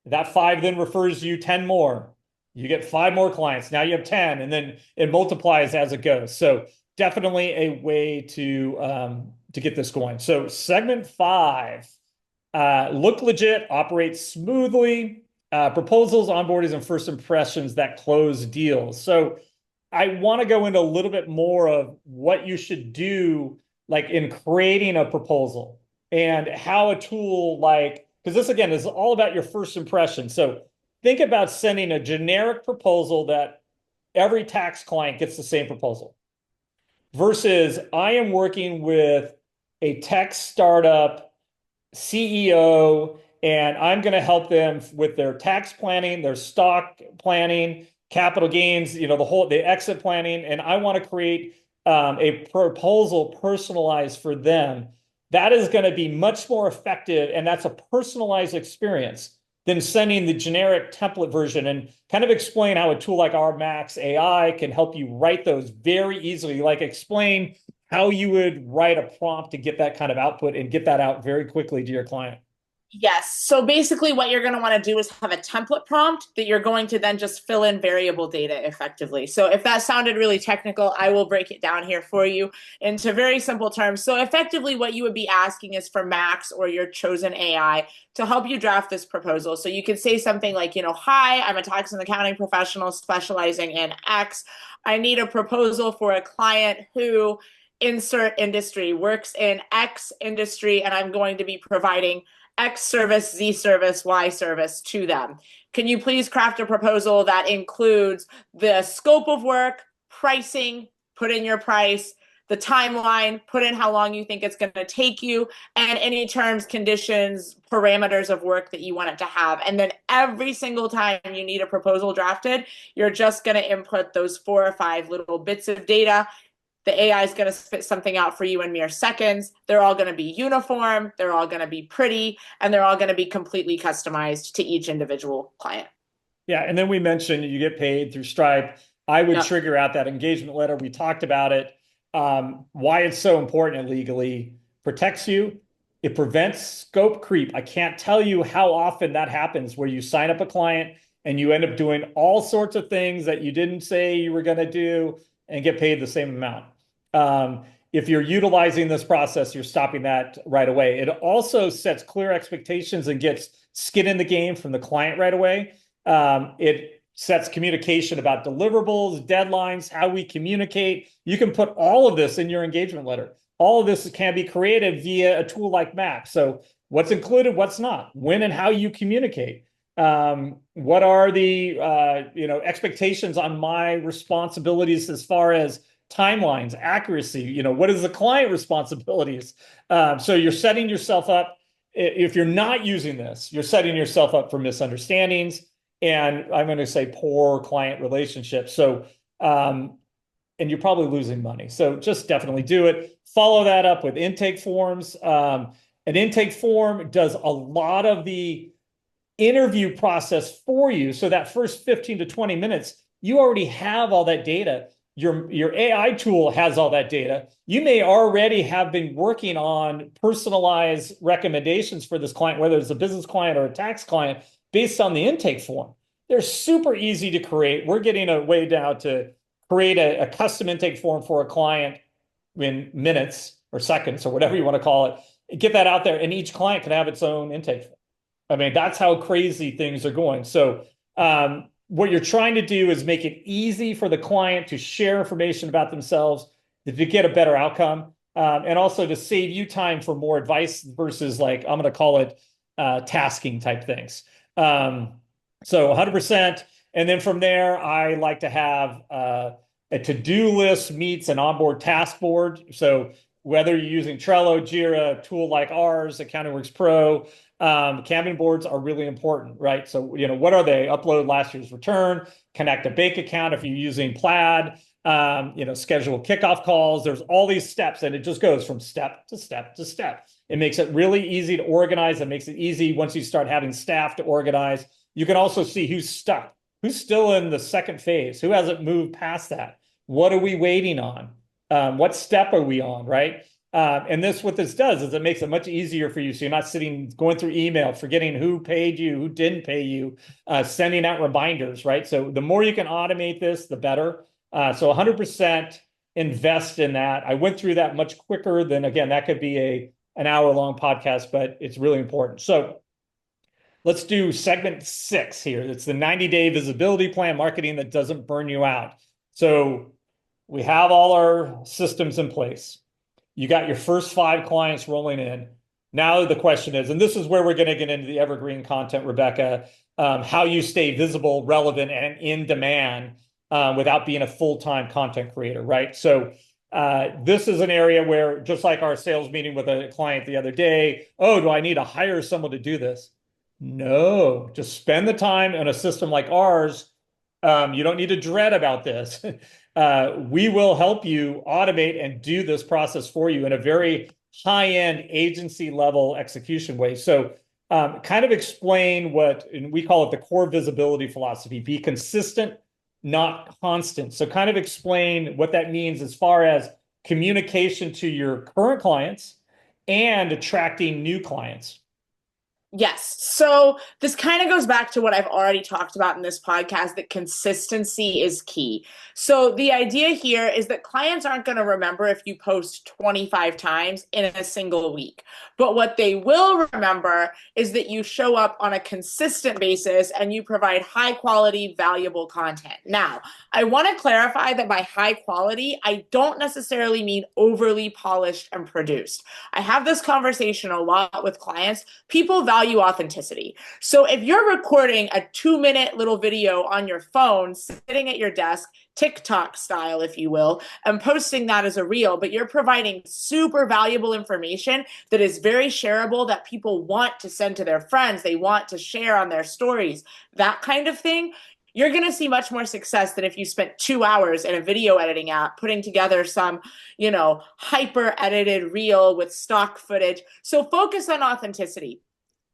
That 5 then refers you 10 more. You get 5 more clients. Now you have 10, and then it multiplies as it goes. So definitely a way to get this going. So segment 5, look legit, operate smoothly, proposals, onboardings, and first impressions that close deals. So I want to go into a little bit more of what you should do, like in creating a proposal and how a tool because this again is all about your first impression. So think about sending a generic proposal that every tax client gets the same proposal versus I am working with a tech startup CEO and I'm going to help them with their tax planning, their stock planning, capital gains, the exit planning, and I want to create a proposal personalized for them. That is going to be much more effective, and that's a personalized experience than sending the generic template version, and kind of explain how a tool like our Max AI can help you write those very easily. Like explain how you would write a prompt to get that kind of output and get that out very quickly to your client. Yes. So basically what you're going to want to do is have a template prompt that you're going to then just fill in variable data effectively. So if that sounded really technical, I will break it down here for you into very simple terms. So effectively what you would be asking is for Max or your chosen AI to help you draft this proposal. So you could say something like, hi, I'm a tax and accounting professional specializing in X. I need a proposal for a client who insert industry works in X industry, and I'm going to be providing X service, Z service, Y service to them. Can you please craft a proposal that includes the scope of work, pricing, put in your price, the timeline, put in how long you think it's going to take you, and any terms, conditions, parameters of work that you want it to have. And then every single time you need a proposal drafted, you're just going to input those 4 or 5 little bits of data. The AI is going to spit something out for you in mere seconds. They're all going to be uniform, they're all going to be pretty, and they're all going to be completely customized to each individual client. Yeah, and then we mentioned you get paid through Stripe. I would trigger out that engagement letter. We talked about it. Why it's so important legally. Protects you. It prevents scope creep. I can't tell you how often that happens where you sign up a client and you end up doing all sorts of things that you didn't say you were going to do and get paid the same amount. If you're utilizing this process, you're stopping that right away. It also sets clear expectations and gets skin in the game from the client right away. It sets communication about deliverables, deadlines, how we communicate. You can put all of this in your engagement letter. All of this can be created via a tool like Map. So what's included, what's not, when and how you communicate. What are the expectations on my responsibilities as far as timelines, accuracy, what is the client responsibilities? So you're setting yourself up. If you're not using this, you're setting yourself up for misunderstandings and I'm going to say poor client relationships. So, and you're probably losing money. So just definitely do it. Follow that up with intake forms. An intake form does a lot of the interview process for you. So that first 15 to 20 minutes, you already have all that data. Your AI tool has all that data. You may already have been working on personalized recommendations for this client, whether it's a business client or a tax client, based on the intake form. They're super easy to create. We're getting a way down to create a custom intake form for a client in minutes or seconds or whatever you want to call it. Get that out there, and each client can have its own intake form. I mean, that's how crazy things are going. So what you're trying to do is make it easy for the client to share information about themselves to get a better outcome, and also to save you time for more advice versus I'm going to call it tasking type things. So 100%. And then from there, I like to have a to-do list meets an onboard task board. So whether you're using Trello, Jira, a tool like ours, AccountingWorks Pro, Kanban boards are really important, right? So, what are they? Upload last year's return, connect a bank account if you're using Plaid, schedule kickoff calls. There's all these steps, and it just goes from step to step to step. It makes it really easy to organize. It makes it easy once you start having staff to organize. You can also see who's stuck, who's still in the second phase, who hasn't moved past that. What are we waiting on? What step are we on, right? And what this does is it makes it much easier for you. So you're not going through email, forgetting who paid you, who didn't pay you, sending out reminders, right? So the more you can automate this, the better. So 100% invest in that. I went through that much quicker than, again, that could be an hour-long podcast, but it's really important. So let's do segment 6 here. It's the 90-day visibility plan, marketing that doesn't burn you out. So we have all our systems in place. You got your first 5 clients rolling in. Now the question is, and this is where we're going to get into the evergreen content, Rebekah, how you stay visible, relevant, and in demand without being a full-time content creator, right? So this is an area where, just like our sales meeting with a client the other day, do I need to hire someone to do this? No, just spend the time on a system like ours. You don't need to dread about this. We will help you automate and do this process for you in a very high-end agency level execution way. So kind of explain and we call it the core visibility philosophy, be consistent, not constant. So kind of explain what that means as far as communication to your current clients and attracting new clients. Yes. So this kind of goes back to what I've already talked about in this podcast, that consistency is key. So the idea here is that clients aren't going to remember if you post 25 times in a single week. But what they will remember is that you show up on a consistent basis and you provide high quality, valuable content. Now, I want to clarify that by high quality, I don't necessarily mean overly polished and produced. I have this conversation a lot with clients. People value value authenticity. So if you're recording a 2-minute little video on your phone, sitting at your desk, TikTok style, if you will, and posting that as a reel, but you're providing super valuable information that is very shareable, that people want to send to their friends, they want to share on their stories, that kind of thing, you're going to see much more success than if you spent 2 hours in a video editing app putting together some, hyper edited reel with stock footage. So focus on authenticity.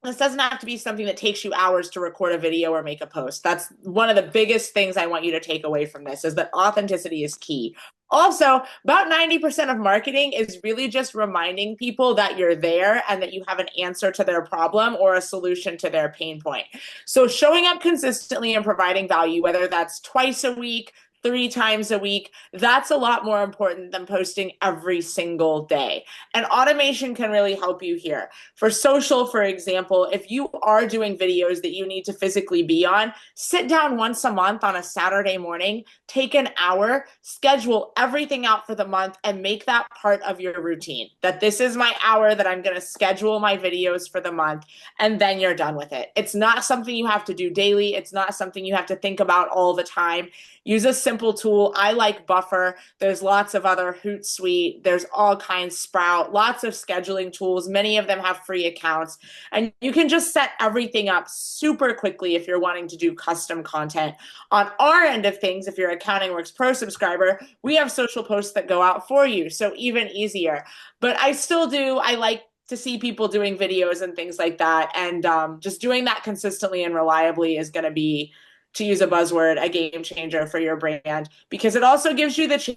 This doesn't have to be something that takes you hours to record a video or make a post. That's one of the biggest things I want you to take away from this, is that authenticity is key. Also, about 90% of marketing is really just reminding people that you're there and that you have an answer to their problem or a solution to their pain point. So showing up consistently and providing value, whether that's twice a week, 3 times a week, that's a lot more important than posting every single day. And automation can really help you here. For social, for example, if you are doing videos that you need to physically be on, sit down once a month on a Saturday morning, take an hour, schedule everything out for the month, and make that part of your routine. That this is my hour that I'm going to schedule my videos for the month, and then you're done with it. It's not something you have to do daily. It's not something you have to think about all the time. Use a simple tool. I like Buffer. There's lots of other Hootsuite. There's all kinds, Sprout, lots of scheduling tools. Many of them have free accounts. And you can just set everything up super quickly if you're wanting to do custom content. On our end of things, if you're a Counting Works Pro subscriber, we have social posts that go out for you. So even easier. But I like to see people doing videos and things like that. And just doing that consistently and reliably is going to be, to use a buzzword, a game changer for your brand, because it also gives you the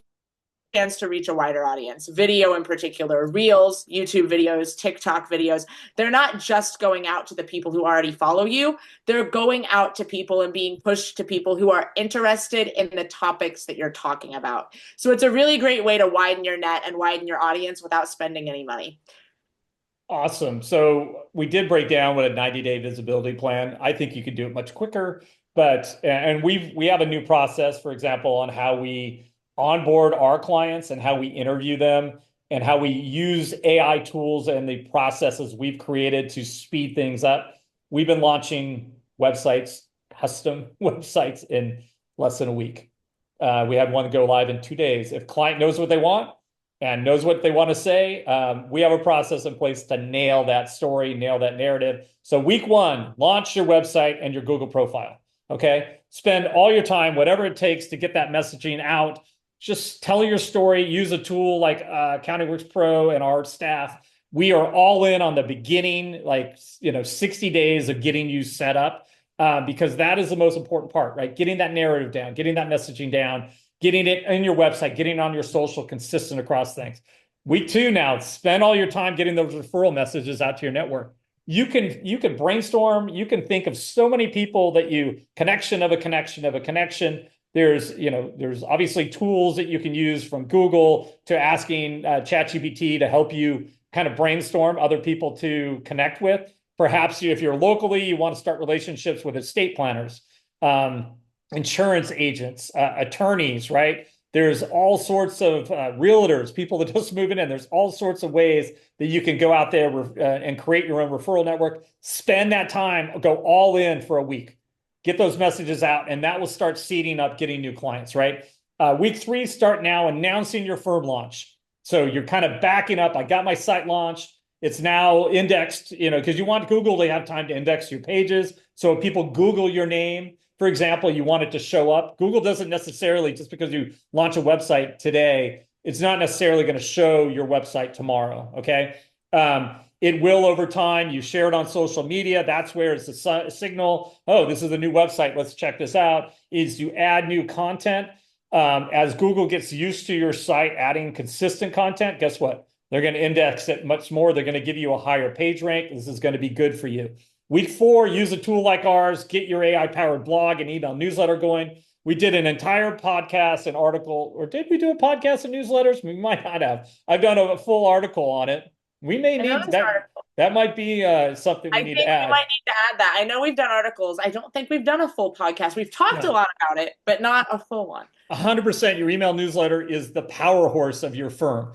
chance to reach a wider audience. Video in particular, Reels, YouTube videos, TikTok videos, they're not just going out to the people who already follow you. They're going out to people and being pushed to people who are interested in the topics that you're talking about. So it's a really great way to widen your net and widen your audience without spending any money. Awesome. So we did break down what a 90-day visibility plan. I think you could do it much quicker. And we have a new process, for example, on how we onboard our clients and how we interview them and how we use AI tools and the processes we've created to speed things up. We've been launching websites, custom websites, in less than a week. We had one go live in 2 days. If client knows what they want and knows what they want to say, we have a process in place to nail that story, nail that narrative. So week 1, launch your website and your Google profile. Okay, spend all your time, whatever it takes, to get that messaging out. Just tell your story. Use a tool like Counting Works Pro and our staff. We are all in on the beginning, 60 days of getting you set up, because that is the most important part, right? Getting that narrative down, getting that messaging down, getting it in your website, getting it on your social, consistent across things. Week 2 now, spend all your time getting those referral messages out to your network. You can brainstorm. You can think of so many people that connection of a connection of a connection. There's obviously tools that you can use, from Google to asking ChatGPT to help you kind of brainstorm other people to connect with. Perhaps if you're locally, you want to start relationships with estate planners, insurance agents, attorneys, right? There's all sorts of realtors, people that just moving in. There's all sorts of ways that you can go out there and create your own referral network. Spend that time, go all in for a week. Get those messages out, and that will start seeding up getting new clients, right? Week 3, start now announcing your firm launch. So you're kind of backing up. I got my site launched. It's now indexed, because you want Google to have time to index your pages. So if people Google your name, for example, you want it to show up. Google doesn't necessarily, just because you launch a website today, it's not necessarily going to show your website tomorrow, okay? It will over time. You share it on social media. That's where it's a signal. Oh, this is a new website. Let's check this out. Is you add new content. As Google gets used to your site adding consistent content, guess what? They're going to index it much more. They're going to give you a higher page rank. This is going to be good for you. Week 4, use a tool like ours, get your AI-powered blog and email newsletter going. We did an entire podcast and article, or did we do a podcast and newsletters? We might not have. I've done a full article on it. We may need that. That might be something we need to add. We might need to add that. I know we've done articles. I don't think we've done a full podcast. We've talked a lot about it, but not a full one. 100%. Your email newsletter is the power horse of your firm.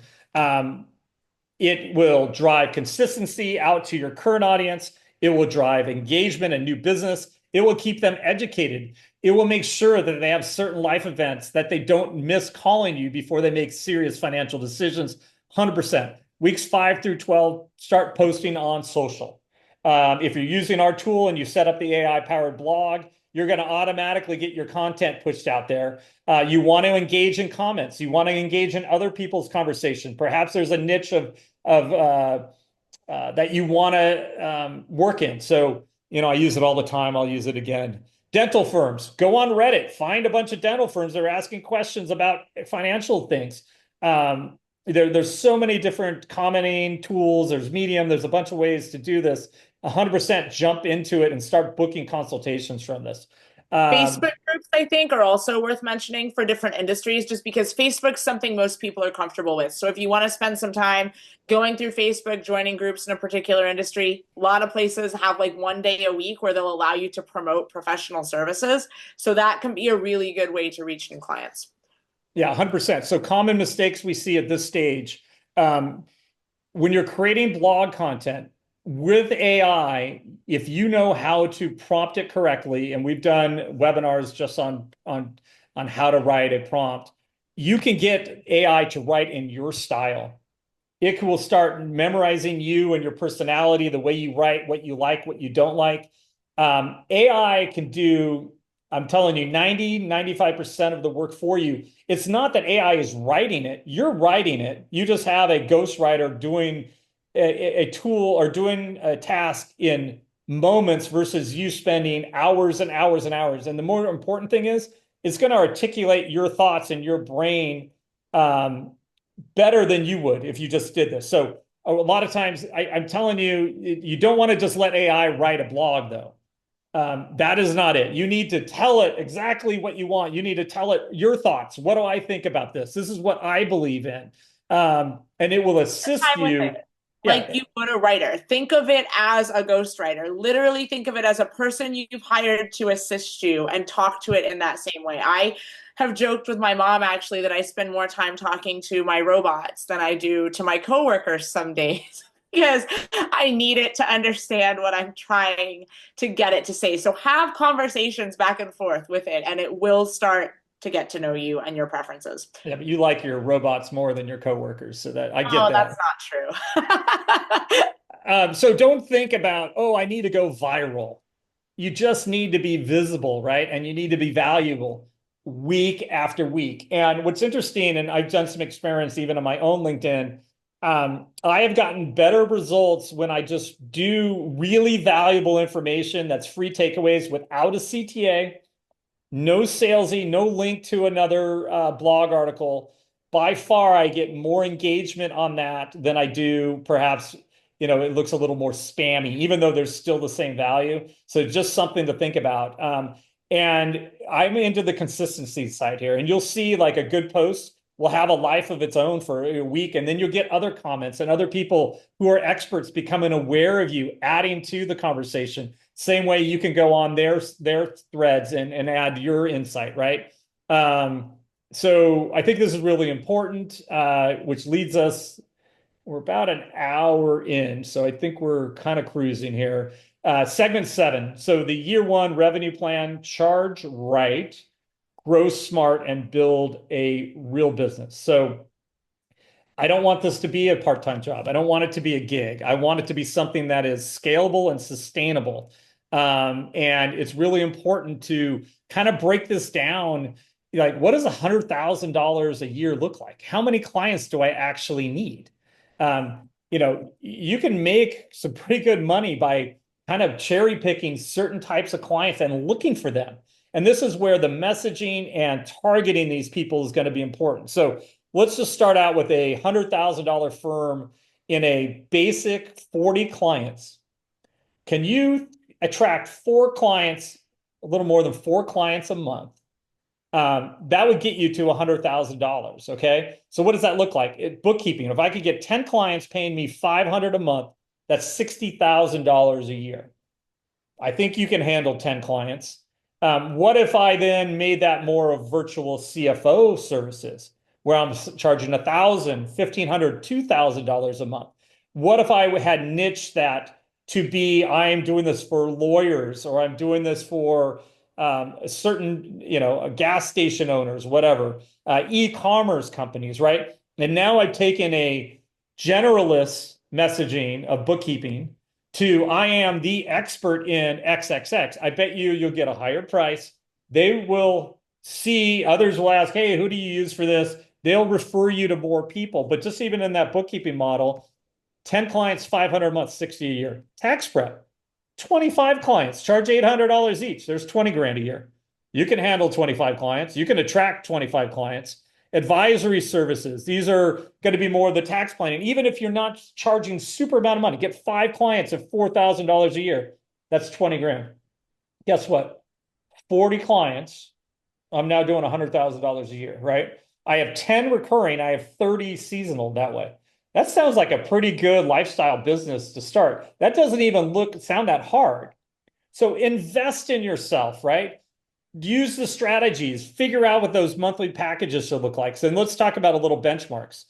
It will drive consistency out to your current audience. It will drive engagement and new business. It will keep them educated. It will make sure that they have certain life events that they don't miss calling you before they make serious financial decisions. 100%. Weeks 5 through 12, start posting on social. If you're using our tool and you set up the AI-powered blog, you're going to automatically get your content pushed out there. You want to engage in comments. You want to engage in other people's conversation. Perhaps there's a niche of that you want to work in. So, I use it all the time. I'll use it again. Dental firms, go on Reddit, find a bunch of dental firms that are asking questions about financial things. There's so many different commenting tools. There's Medium. There's a bunch of ways to do this. 100% jump into it and start booking consultations from this. Facebook groups, I think, are also worth mentioning for different industries, just because Facebook's something most people are comfortable with. So if you want to spend some time going through Facebook, joining groups in a particular industry, a lot of places have like 1 day a week where they'll allow you to promote professional services. So that can be a really good way to reach new clients. Yeah, 100%. So common mistakes we see at this stage, when you're creating blog content with AI, if you know how to prompt it correctly, and we've done webinars just on how to write a prompt, you can get AI to write in your style. It will start memorizing you and your personality, the way you write, what you like, what you don't like. AI can do, I'm telling you, 95% of the work for you. It's not that AI is writing it. You're writing it. You just have a ghostwriter doing a tool or doing a task in moments versus you spending hours and hours and hours. And the more important thing is, it's going to articulate your thoughts in your brain better than you would if you just did this. So a lot of times, I'm telling you, you don't want to just let AI write a blog, though. That is not it. You need to tell it exactly what you want. You need to tell it your thoughts. What do I think about this? This is what I believe in. And it will assist you. Like you would a writer. Think of it as a ghostwriter. Literally think of it as a person you've hired to assist you and talk to it in that same way. I have joked with my mom, actually, that I spend more time talking to my robots than I do to my coworkers some days. Because I need it to understand what I'm trying to get it to say. So have conversations back and forth with it, and it will start to get to know you and your preferences. Yeah, but you like your robots more than your coworkers, so that I get that. That's not true. So don't think about, I need to go viral. You just need to be visible, right? And you need to be valuable week after week. And what's interesting, and I've done some experiments even on my own LinkedIn, I have gotten better results when I just do really valuable information that's free takeaways without a CTA, no salesy, no link to another blog article. By far, I get more engagement on that than I do perhaps, it looks a little more spammy, even though there's still the same value. So just something to think about. And I'm into the consistency side here. And you'll see like a good post will have a life of its own for a week. And then you'll get other comments and other people who are experts becoming aware of you, adding to the conversation. Same way you can go on their threads and add your insight, right? So I think this is really important, which leads us, we're about an hour in. So I think we're kind of cruising here. Segment 7. So the year 1 revenue plan, charge right, grow smart, and build a real business. So I don't want this to be a part-time job. I don't want it to be a gig. I want it to be something that is scalable and sustainable. And it's really important to kind of break this down. Like, what does $100,000 a year look like? How many clients do I actually need? You can make some pretty good money by kind of cherry picking certain types of clients and looking for them. And this is where the messaging and targeting these people is going to be important. So let's just start out with a $100,000 firm in a basic 40 clients. Can you attract 4 clients, a little more than 4 clients a month? That would get you to $100,000. Okay. So what does that look like? Bookkeeping. If I could get 10 clients paying me $500 a month, that's $60,000 a year. I think you can handle 10 clients. What if I then made that more of virtual CFO services, where I'm charging $1,000, $1,500, $2,000 a month? What if I had niched that to be, I'm doing this for lawyers, or I'm doing this for a certain, gas station owners, whatever, e-commerce companies, right? And now I've taken a generalist messaging of bookkeeping to I am the expert in XXX. I bet you'll get a higher price. They will see, others will ask, hey, who do you use for this? They'll refer you to more people. But just even in that bookkeeping model, 10 clients, 500 a month, 60 a year. Tax prep, 25 clients, charge $800 each. There's 20 grand a year. You can handle 25 clients. You can attract 25 clients. Advisory services. These are going to be more of the tax planning. Even if you're not charging super amount of money, get 5 clients at $4,000 a year. That's 20 grand. Guess what? 40 clients. I'm now doing $100,000 a year, right? I have 10 recurring. I have 30 seasonal that way. That sounds like a pretty good lifestyle business to start. That doesn't even sound that hard. So invest in yourself, right? Use the strategies, figure out what those monthly packages should look like. So let's talk about a little benchmarks.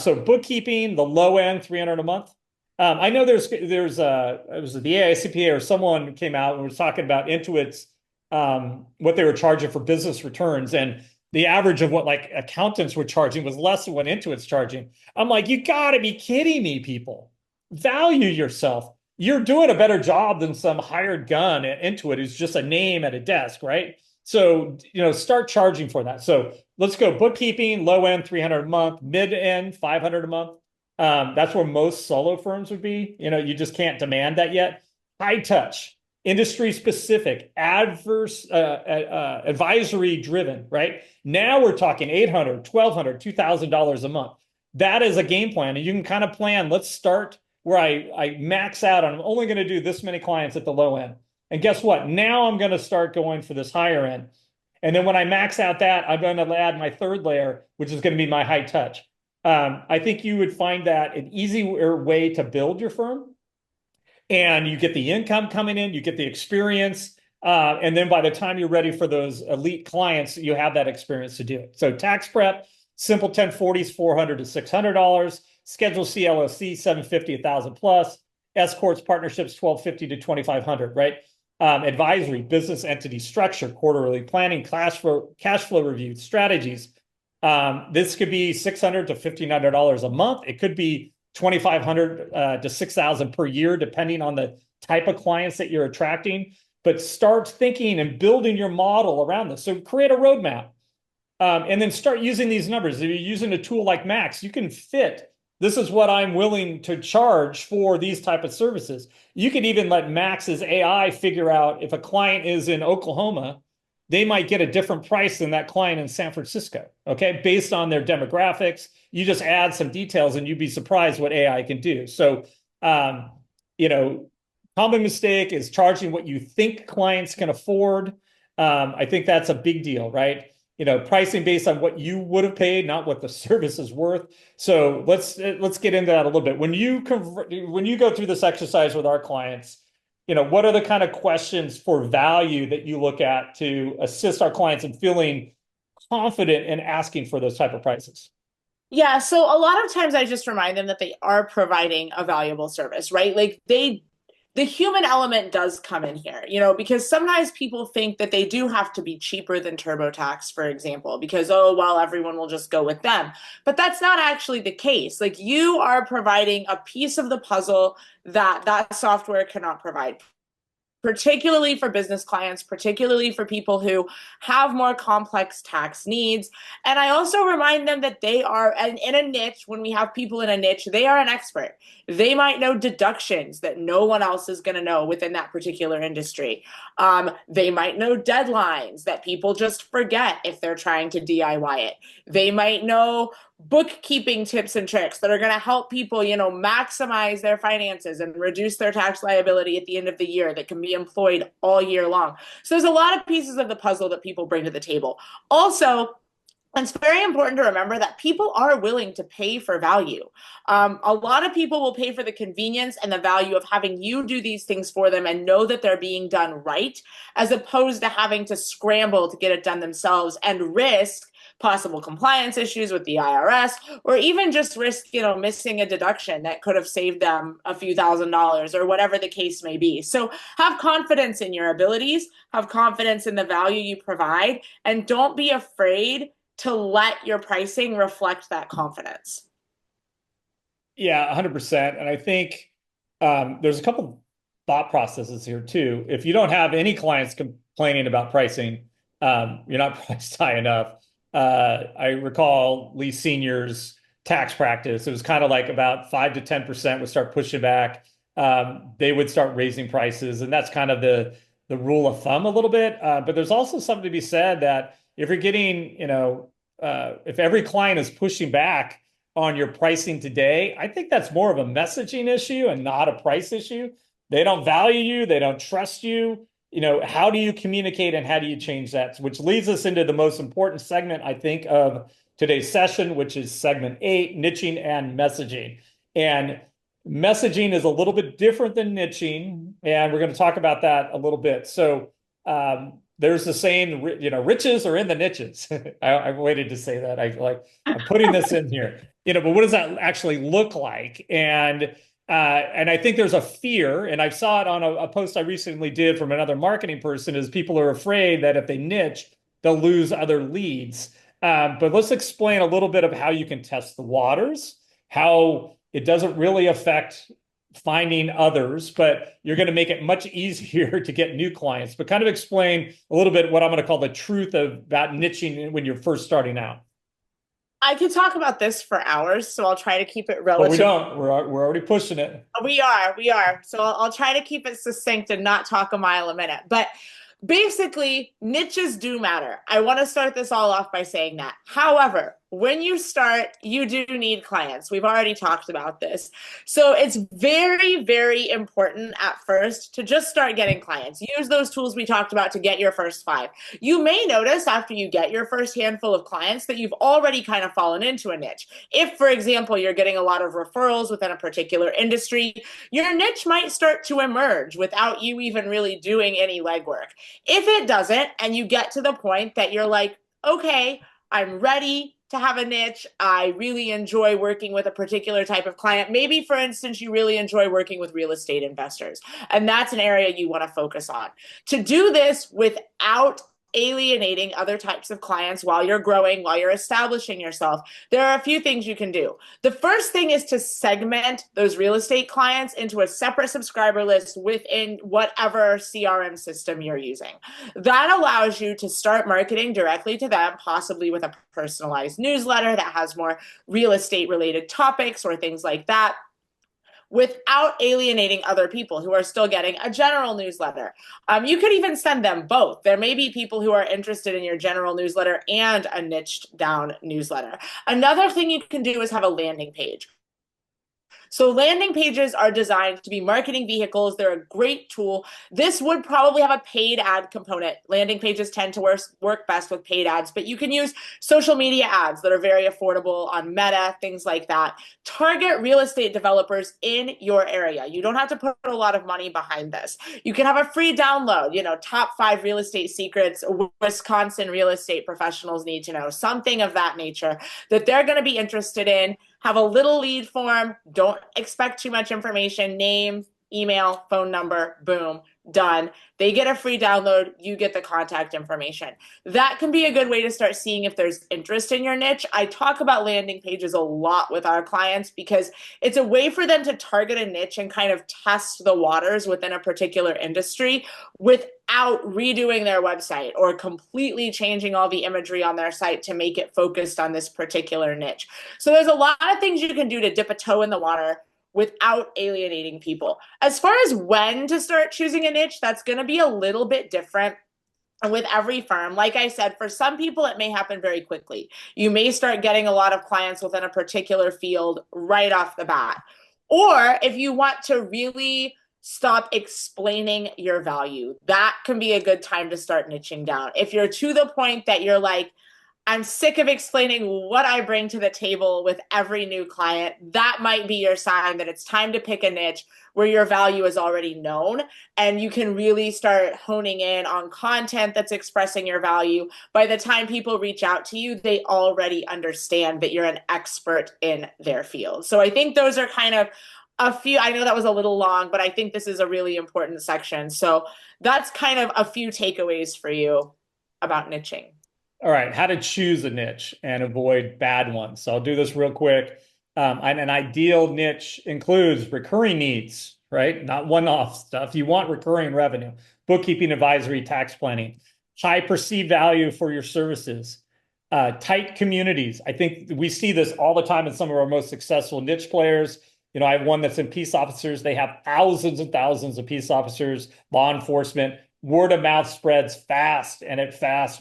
So bookkeeping, the low end, 300 a month. I know it was the AICPA or someone came out and was talking about Intuit's, what they were charging for business returns. And the average of what like accountants were charging was less than what Intuit's charging. I'm like, you gotta be kidding me, people. Value yourself. You're doing a better job than some hired gun at Intuit who's just a name at a desk, right? So, start charging for that. So let's go bookkeeping, low end, 300 a month, mid end, 500 a month. That's where most solo firms would be. You just can't demand that yet. High touch, industry specific, advisory driven, right? Now we're talking $800, $1,200, $2,000 a month. That is a game plan. And you can kind of plan, let's start where I max out on, I'm only going to do this many clients at the low end. And guess what? Now I'm going to start going for this higher end. And then when I max out that, I'm going to add my third layer, which is going to be my high touch. I think you would find that an easier way to build your firm. And you get the income coming in, you get the experience. And then by the time you're ready for those elite clients, you have that experience to do it. So tax prep, simple 1040s, $400 to $600. Schedule C LLC, $750, $1,000 plus. S corps partnerships, $1,250 to $2,500, right? Advisory, business entity structure, quarterly planning, cash flow review, strategies. This could be $600 to $1,500 a month. It could be $2,500 to $6,000 per year, depending on the type of clients that you're attracting. But start thinking and building your model around this. So create a roadmap, and then start using these numbers. If you're using a tool like Max, you can fit. This is what I'm willing to charge for these type of services. You could even let Max's AI figure out if a client is in Oklahoma, they might get a different price than that client in San Francisco, okay? Based on their demographics. You just add some details and you'd be surprised what AI can do. So, common mistake is charging what you think clients can afford. I think that's a big deal, right? Pricing based on what you would have paid, not what the service is worth. So let's get into that a little bit. When you go through this exercise with our clients, what are the kind of questions for value that you look at to assist our clients in feeling confident in asking for those type of prices? Yeah, so a lot of times I just remind them that they are providing a valuable service, right? Like the human element does come in here, because sometimes people think that they do have to be cheaper than TurboTax, for example, because, everyone will just go with them. But that's not actually the case. Like, you are providing a piece of the puzzle that software cannot provide, particularly for business clients, particularly for people who have more complex tax needs. And I also remind them that they are in a niche. When we have people in a niche, they are an expert. They might know deductions that no one else is going to know within that particular industry. They might know deadlines that people just forget if they're trying to DIY it. They might know bookkeeping tips and tricks that are going to help people, maximize their finances and reduce their tax liability at the end of the year that can be employed all year long. So there's a lot of pieces of the puzzle that people bring to the table. Also, it's very important to remember that people are willing to pay for value. A lot of people will pay for the convenience and the value of having you do these things for them and know that they're being done right, as opposed to having to scramble to get it done themselves and risk possible compliance issues with the IRS, or even just risk, missing a deduction that could have saved them a few $1,000s or whatever the case may be. So have confidence in your abilities, have confidence in the value you provide, and don't be afraid to let your pricing reflect that confidence. Yeah, 100%. And I think there's a couple thought processes here too. If you don't have any clients complaining about pricing, you're not priced high enough. I recall Lee Senior's tax practice. It was kind of like about 5 to 10% would start pushing back. They would start raising prices, and that's kind of the rule of thumb a little bit. But there's also something to be said that if you're getting, if every client is pushing back on your pricing today, I think that's more of a messaging issue and not a price issue. They don't value you. They don't trust you. How do you communicate and how do you change that? Which leads us into the most important segment, I think, of today's session, which is segment 8, niching and messaging. And messaging is a little bit different than niching, and we're going to talk about that a little bit. So there's the saying, riches are in the niches. I waited to say that. I'm putting this in here. But what does that actually look like? And I think there's a fear, and I saw it on a post I recently did from another marketing person, is people are afraid that if they niche, they'll lose other leads. But let's explain a little bit of how you can test the waters, how it doesn't really affect finding others, but you're going to make it much easier to get new clients. But kind of explain a little bit what I'm going to call the truth about niching when you're first starting out. I could talk about this for hours, so I'll try to keep it relative. But we don't. We're already pushing it. We are. So I'll try to keep it succinct and not talk a mile a minute. But basically, niches do matter. I want to start this all off by saying that. However, when you start, you do need clients. We've already talked about this. So it's very, very important at first to just start getting clients. Use those tools we talked about to get your first 5. You may notice after you get your first handful of clients that you've already kind of fallen into a niche. If, for example, you're getting a lot of referrals within a particular industry, your niche might start to emerge without you even really doing any legwork. If it doesn't, and you get to the point that you're like, okay, I'm ready to have a niche. I really enjoy working with a particular type of client. Maybe, for instance, you really enjoy working with real estate investors, and that's an area you want to focus on. To do this without alienating other types of clients while you're growing, while you're establishing yourself, there are a few things you can do. The first thing is to segment those real estate clients into a separate subscriber list within whatever CRM system you're using. That allows you to start marketing directly to them, possibly with a personalized newsletter that has more real estate related topics or things like that, without alienating other people who are still getting a general newsletter. You could even send them both. There may be people who are interested in your general newsletter and a niched down newsletter. Another thing you can do is have a landing page. So landing pages are designed to be marketing vehicles. They're a great tool. This would probably have a paid ad component. Landing pages tend to work best with paid ads, but you can use social media ads that are very affordable on Meta, things like that. Target real estate developers in your area. You don't have to put a lot of money behind this. You can have a free download, top 5 real estate secrets Wisconsin real estate professionals need to know, something of that nature that they're going to be interested in. Have a little lead form. Don't expect too much information. Name, email, phone number, boom, done. They get a free download. You get the contact information. That can be a good way to start seeing if there's interest in your niche. I talk about landing pages a lot with our clients because it's a way for them to target a niche and kind of test the waters within a particular industry without redoing their website or completely changing all the imagery on their site to make it focused on this particular niche. So there's a lot of things you can do to dip a toe in the water without alienating people. As far as when to start choosing a niche, that's going to be a little bit different with every firm. Like I said, for some people, it may happen very quickly. You may start getting a lot of clients within a particular field right off the bat. Or if you want to really stop explaining your value, that can be a good time to start niching down. If you're to the point that you're like, I'm sick of explaining what I bring to the table with every new client. That might be your sign that it's time to pick a niche where your value is already known and you can really start honing in on content that's expressing your value. By the time people reach out to you, they already understand that you're an expert in their field. So I think those are kind of a few. I know that was a little long, but I think this is a really important section. So that's kind of a few takeaways for you about niching. All right, how to choose a niche and avoid bad ones. So I'll do this real quick. And an ideal niche includes recurring needs, right? Not one-off stuff. You want recurring revenue, bookkeeping, advisory, tax planning, high perceived value for your services, tight communities. I think we see this all the time in some of our most successful niche players. You know, I have one that's in peace officers. They have thousands and thousands of peace officers, law enforcement. Word of mouth spreads fast, and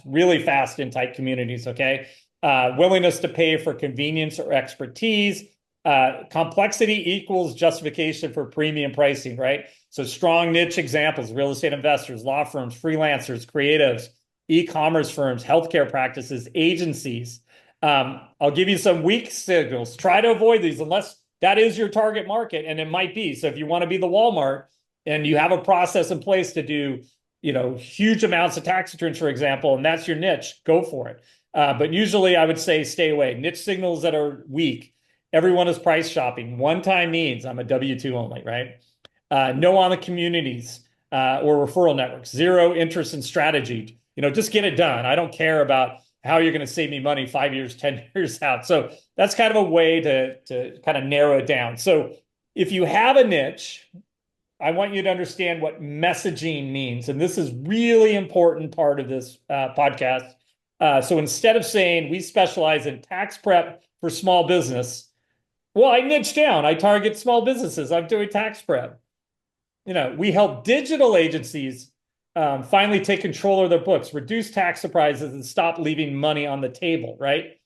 really fast in tight communities, okay? Willingness to pay for convenience or expertise. Complexity equals justification for premium pricing, right? So strong niche examples: real estate investors, law firms, freelancers, creatives, e-commerce firms, healthcare practices, agencies. I'll give you some weak signals. Try to avoid these unless that is your target market, and it might be. So if you want to be the Walmart and you have a process in place to do huge amounts of tax returns, for example, and that's your niche, go for it. But usually I would say stay away. Niche signals that are weak. Everyone is price shopping. One-time needs. I'm a W-2 only, right? No on the communities or referral networks. Zero interest in strategy. Just get it done. I don't care about how you're going to save me money 5 years, 10 years out. So that's kind of a way to kind of narrow it down. So if you have a niche, I want you to understand what messaging means. And this is really important part of this podcast. So instead of saying we specialize in tax prep for small business, well, I niche down. I target small businesses. I'm doing tax prep. We help digital agencies finally take control of their books, reduce tax surprises, and stop leaving money on the table, right?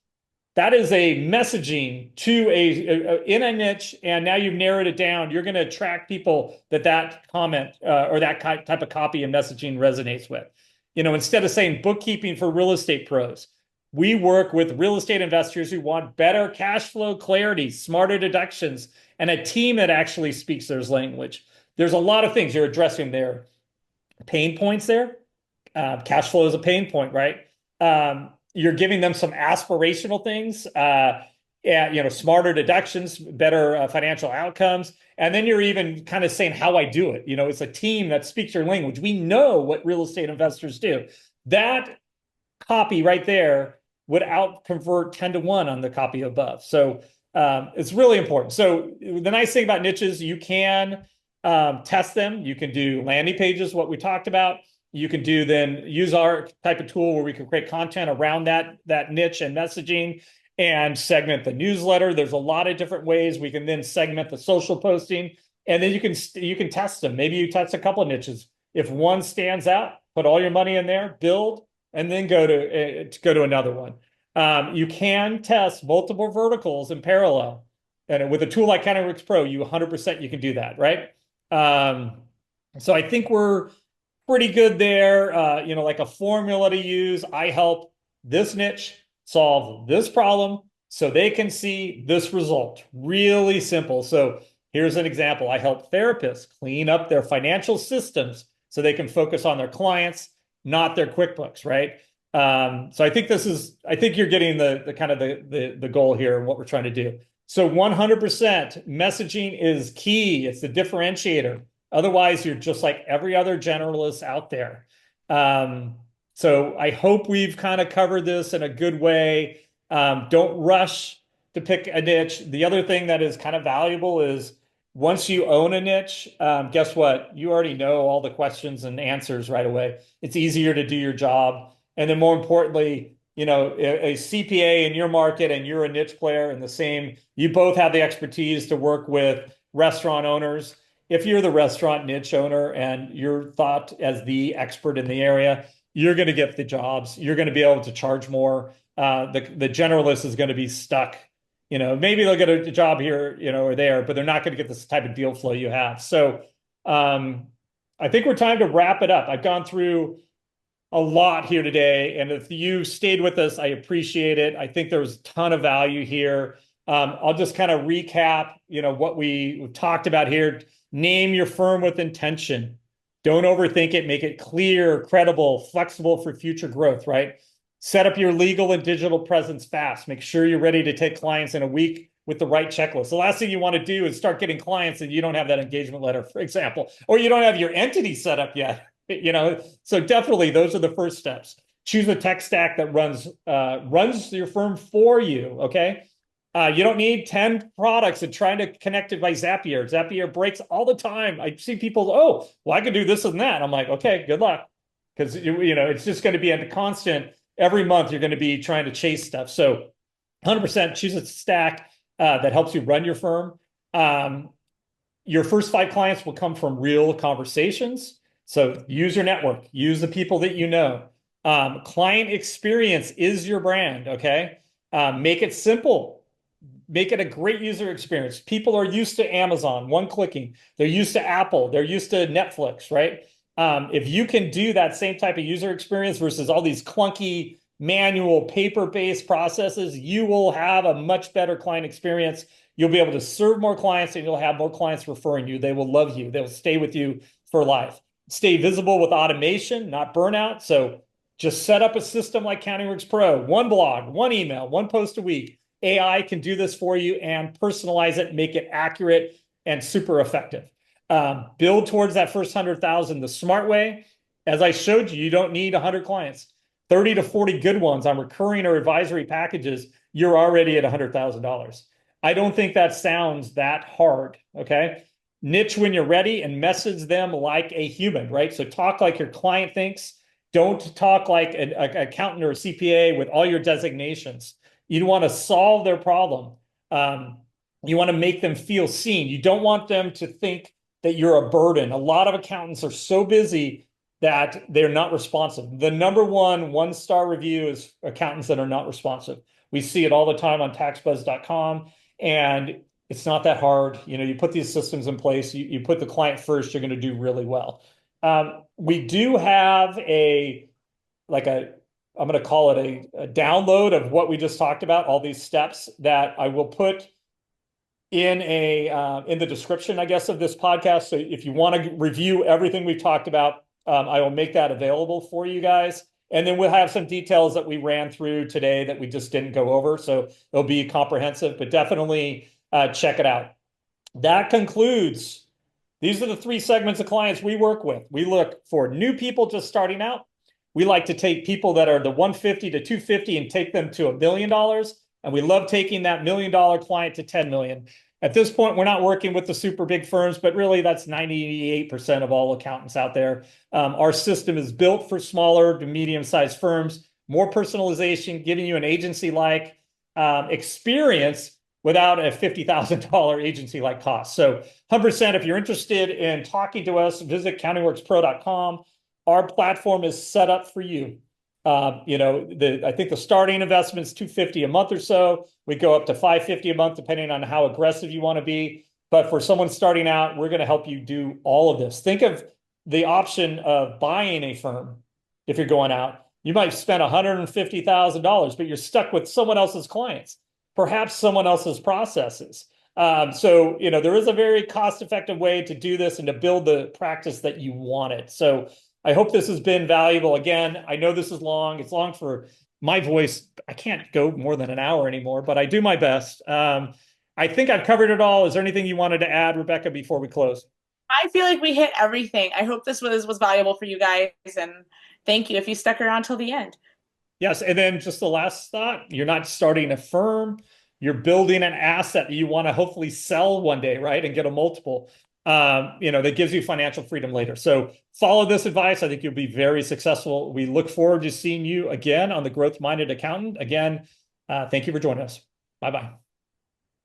That is a messaging to in a niche, and now you've narrowed it down. You're going to attract people that comment or that type of copy and messaging resonates with. Instead of saying bookkeeping for real estate pros, we work with real estate investors who want better cash flow clarity, smarter deductions, and a team that actually speaks their language. There's a lot of things you're addressing there. Pain points there. Cash flow is a pain point, right? You're giving them some aspirational things, smarter deductions, better financial outcomes. And then you're even kind of saying how I do it. It's a team that speaks your language. We know what real estate investors do. That copy right there would out-convert 10 to 1 on the copy above. So it's really important. So the nice thing about niches, you can test them. You can do landing pages, what we talked about. You can use our type of tool where we can create content around that niche and messaging and segment the newsletter. There's a lot of different ways. We can then segment the social posting, and then you can test them. Maybe you test a couple of niches. If one stands out, put all your money in there, build, and then go to another one. You can test multiple verticals in parallel, and with a tool like CountingWorks Pro, 100% you can do that, right? So I think we're pretty good there. Like a formula to use. I help this niche solve this problem so they can see this result. Really simple. So here's an example. I help therapists clean up their financial systems so they can focus on their clients, not their QuickBooks, right? So I think you're getting the kind of the goal here and what we're trying to do. So 100% messaging is key. It's the differentiator. Otherwise, you're just like every other generalist out there. So I hope we've kind of covered this in a good way. Don't rush to pick a niche. The other thing that is kind of valuable is once you own a niche, guess what? You already know all the questions and answers right away. It's easier to do your job. And then more importantly, a CPA in your market and you're a niche player in the same, you both have the expertise to work with restaurant owners. If you're the restaurant niche owner and you're thought as the expert in the area, you're going to get the jobs. You're going to be able to charge more. The generalist is going to be stuck. Maybe they'll get a job here, or there, but they're not going to get this type of deal flow you have. So I think we're time to wrap it up. I've gone through a lot here today. And if you stayed with us, I appreciate it. I think there was a ton of value here. I'll just kind of recap, what we talked about here. Name your firm with intention. Don't overthink it. Make it clear, credible, flexible for future growth, right? Set up your legal and digital presence fast. Make sure you're ready to take clients in a week with the right checklist. The last thing you want to do is start getting clients and you don't have that engagement letter, for example, or you don't have your entity set up yet. So definitely those are the first steps. Choose a tech stack that runs your firm for you. Okay. You don't need 10 products and trying to connect it by Zapier. Zapier breaks all the time. I see people, oh, well, I could do this and that. I'm like, okay, good luck. Because it's just going to be a constant. Every month you're going to be trying to chase stuff. So 100% choose a stack that helps you run your firm. Your first 5 clients will come from real conversations. So use your network, use the people that you know. Client experience is your brand, okay? Make it simple. Make it a great user experience. People are used to Amazon, one-clicking. They're used to Apple. They're used to Netflix, right? If you can do that same type of user experience versus all these clunky, manual, paper-based processes, you will have a much better client experience. You'll be able to serve more clients and you'll have more clients referring you. They will love you. They'll stay with you for life. Stay visible with automation, not burnout. So just set up a system like CountingWorks Pro, one blog, one email, one post a week. AI can do this for you and personalize it, make it accurate and super effective. Build towards that first 100,000 the smart way. As I showed you, you don't need 100 clients. 30 to 40 good ones on recurring or advisory packages, you're already at $100,000. I don't think that sounds that hard, okay? Niche when you're ready and message them like a human, right? So talk like your client thinks. Don't talk like an accountant or a CPA with all your designations. You want to solve their problem. You want to make them feel seen. You don't want them to think that you're a burden. A lot of accountants are so busy that they're not responsive. The number one-star review is accountants that are not responsive. We see it all the time on taxbuzz.com, and it's not that hard. You put these systems in place, you put the client first, you're going to do really well. We do have I'm going to call it a download of what we just talked about, all these steps that I will put in the description, I guess, of this podcast. So if you want to review everything we've talked about, I will make that available for you guys. And then we'll have some details that we ran through today that we just didn't go over. So it'll be comprehensive, but definitely check it out. That concludes. These are the 3 segments of clients we work with. We look for new people just starting out. We like to take people that are the 150 to 250 and take them to $1 million. And we love taking that $1 million client to 10 million. At this point, we're not working with the super big firms, but really that's 98% of all accountants out there. Our system is built for smaller to medium-sized firms, more personalization, giving you an agency-like experience without a $50,000 agency-like cost. So 100%, if you're interested in talking to us, visit countingworkspro.com. Our platform is set up for you. I think the starting investment is $250 a month or so. We go up to $550 a month, depending on how aggressive you want to be. But for someone starting out, we're going to help you do all of this. Think of the option of buying a firm. If you're going out, you might spend $150,000, but you're stuck with someone else's clients, perhaps someone else's processes. So there is a very cost-effective way to do this and to build the practice that you wanted. So I hope this has been valuable. Again, I know this is long. It's long for my voice. I can't go more than an hour anymore, but I do my best. I think I've covered it all. Is there anything you wanted to add, Rebekah, before we close? I feel like we hit everything. I hope this was valuable for you guys, and thank you if you stuck around till the end. Yes, and then just the last thought, you're not starting a firm. You're building an asset that you want to hopefully sell one day, right, and get a multiple. That gives you financial freedom later. So follow this advice. I think you'll be very successful. We look forward to seeing you again on the Growth Minded Accountant. Again, thank you for joining us. Bye-bye.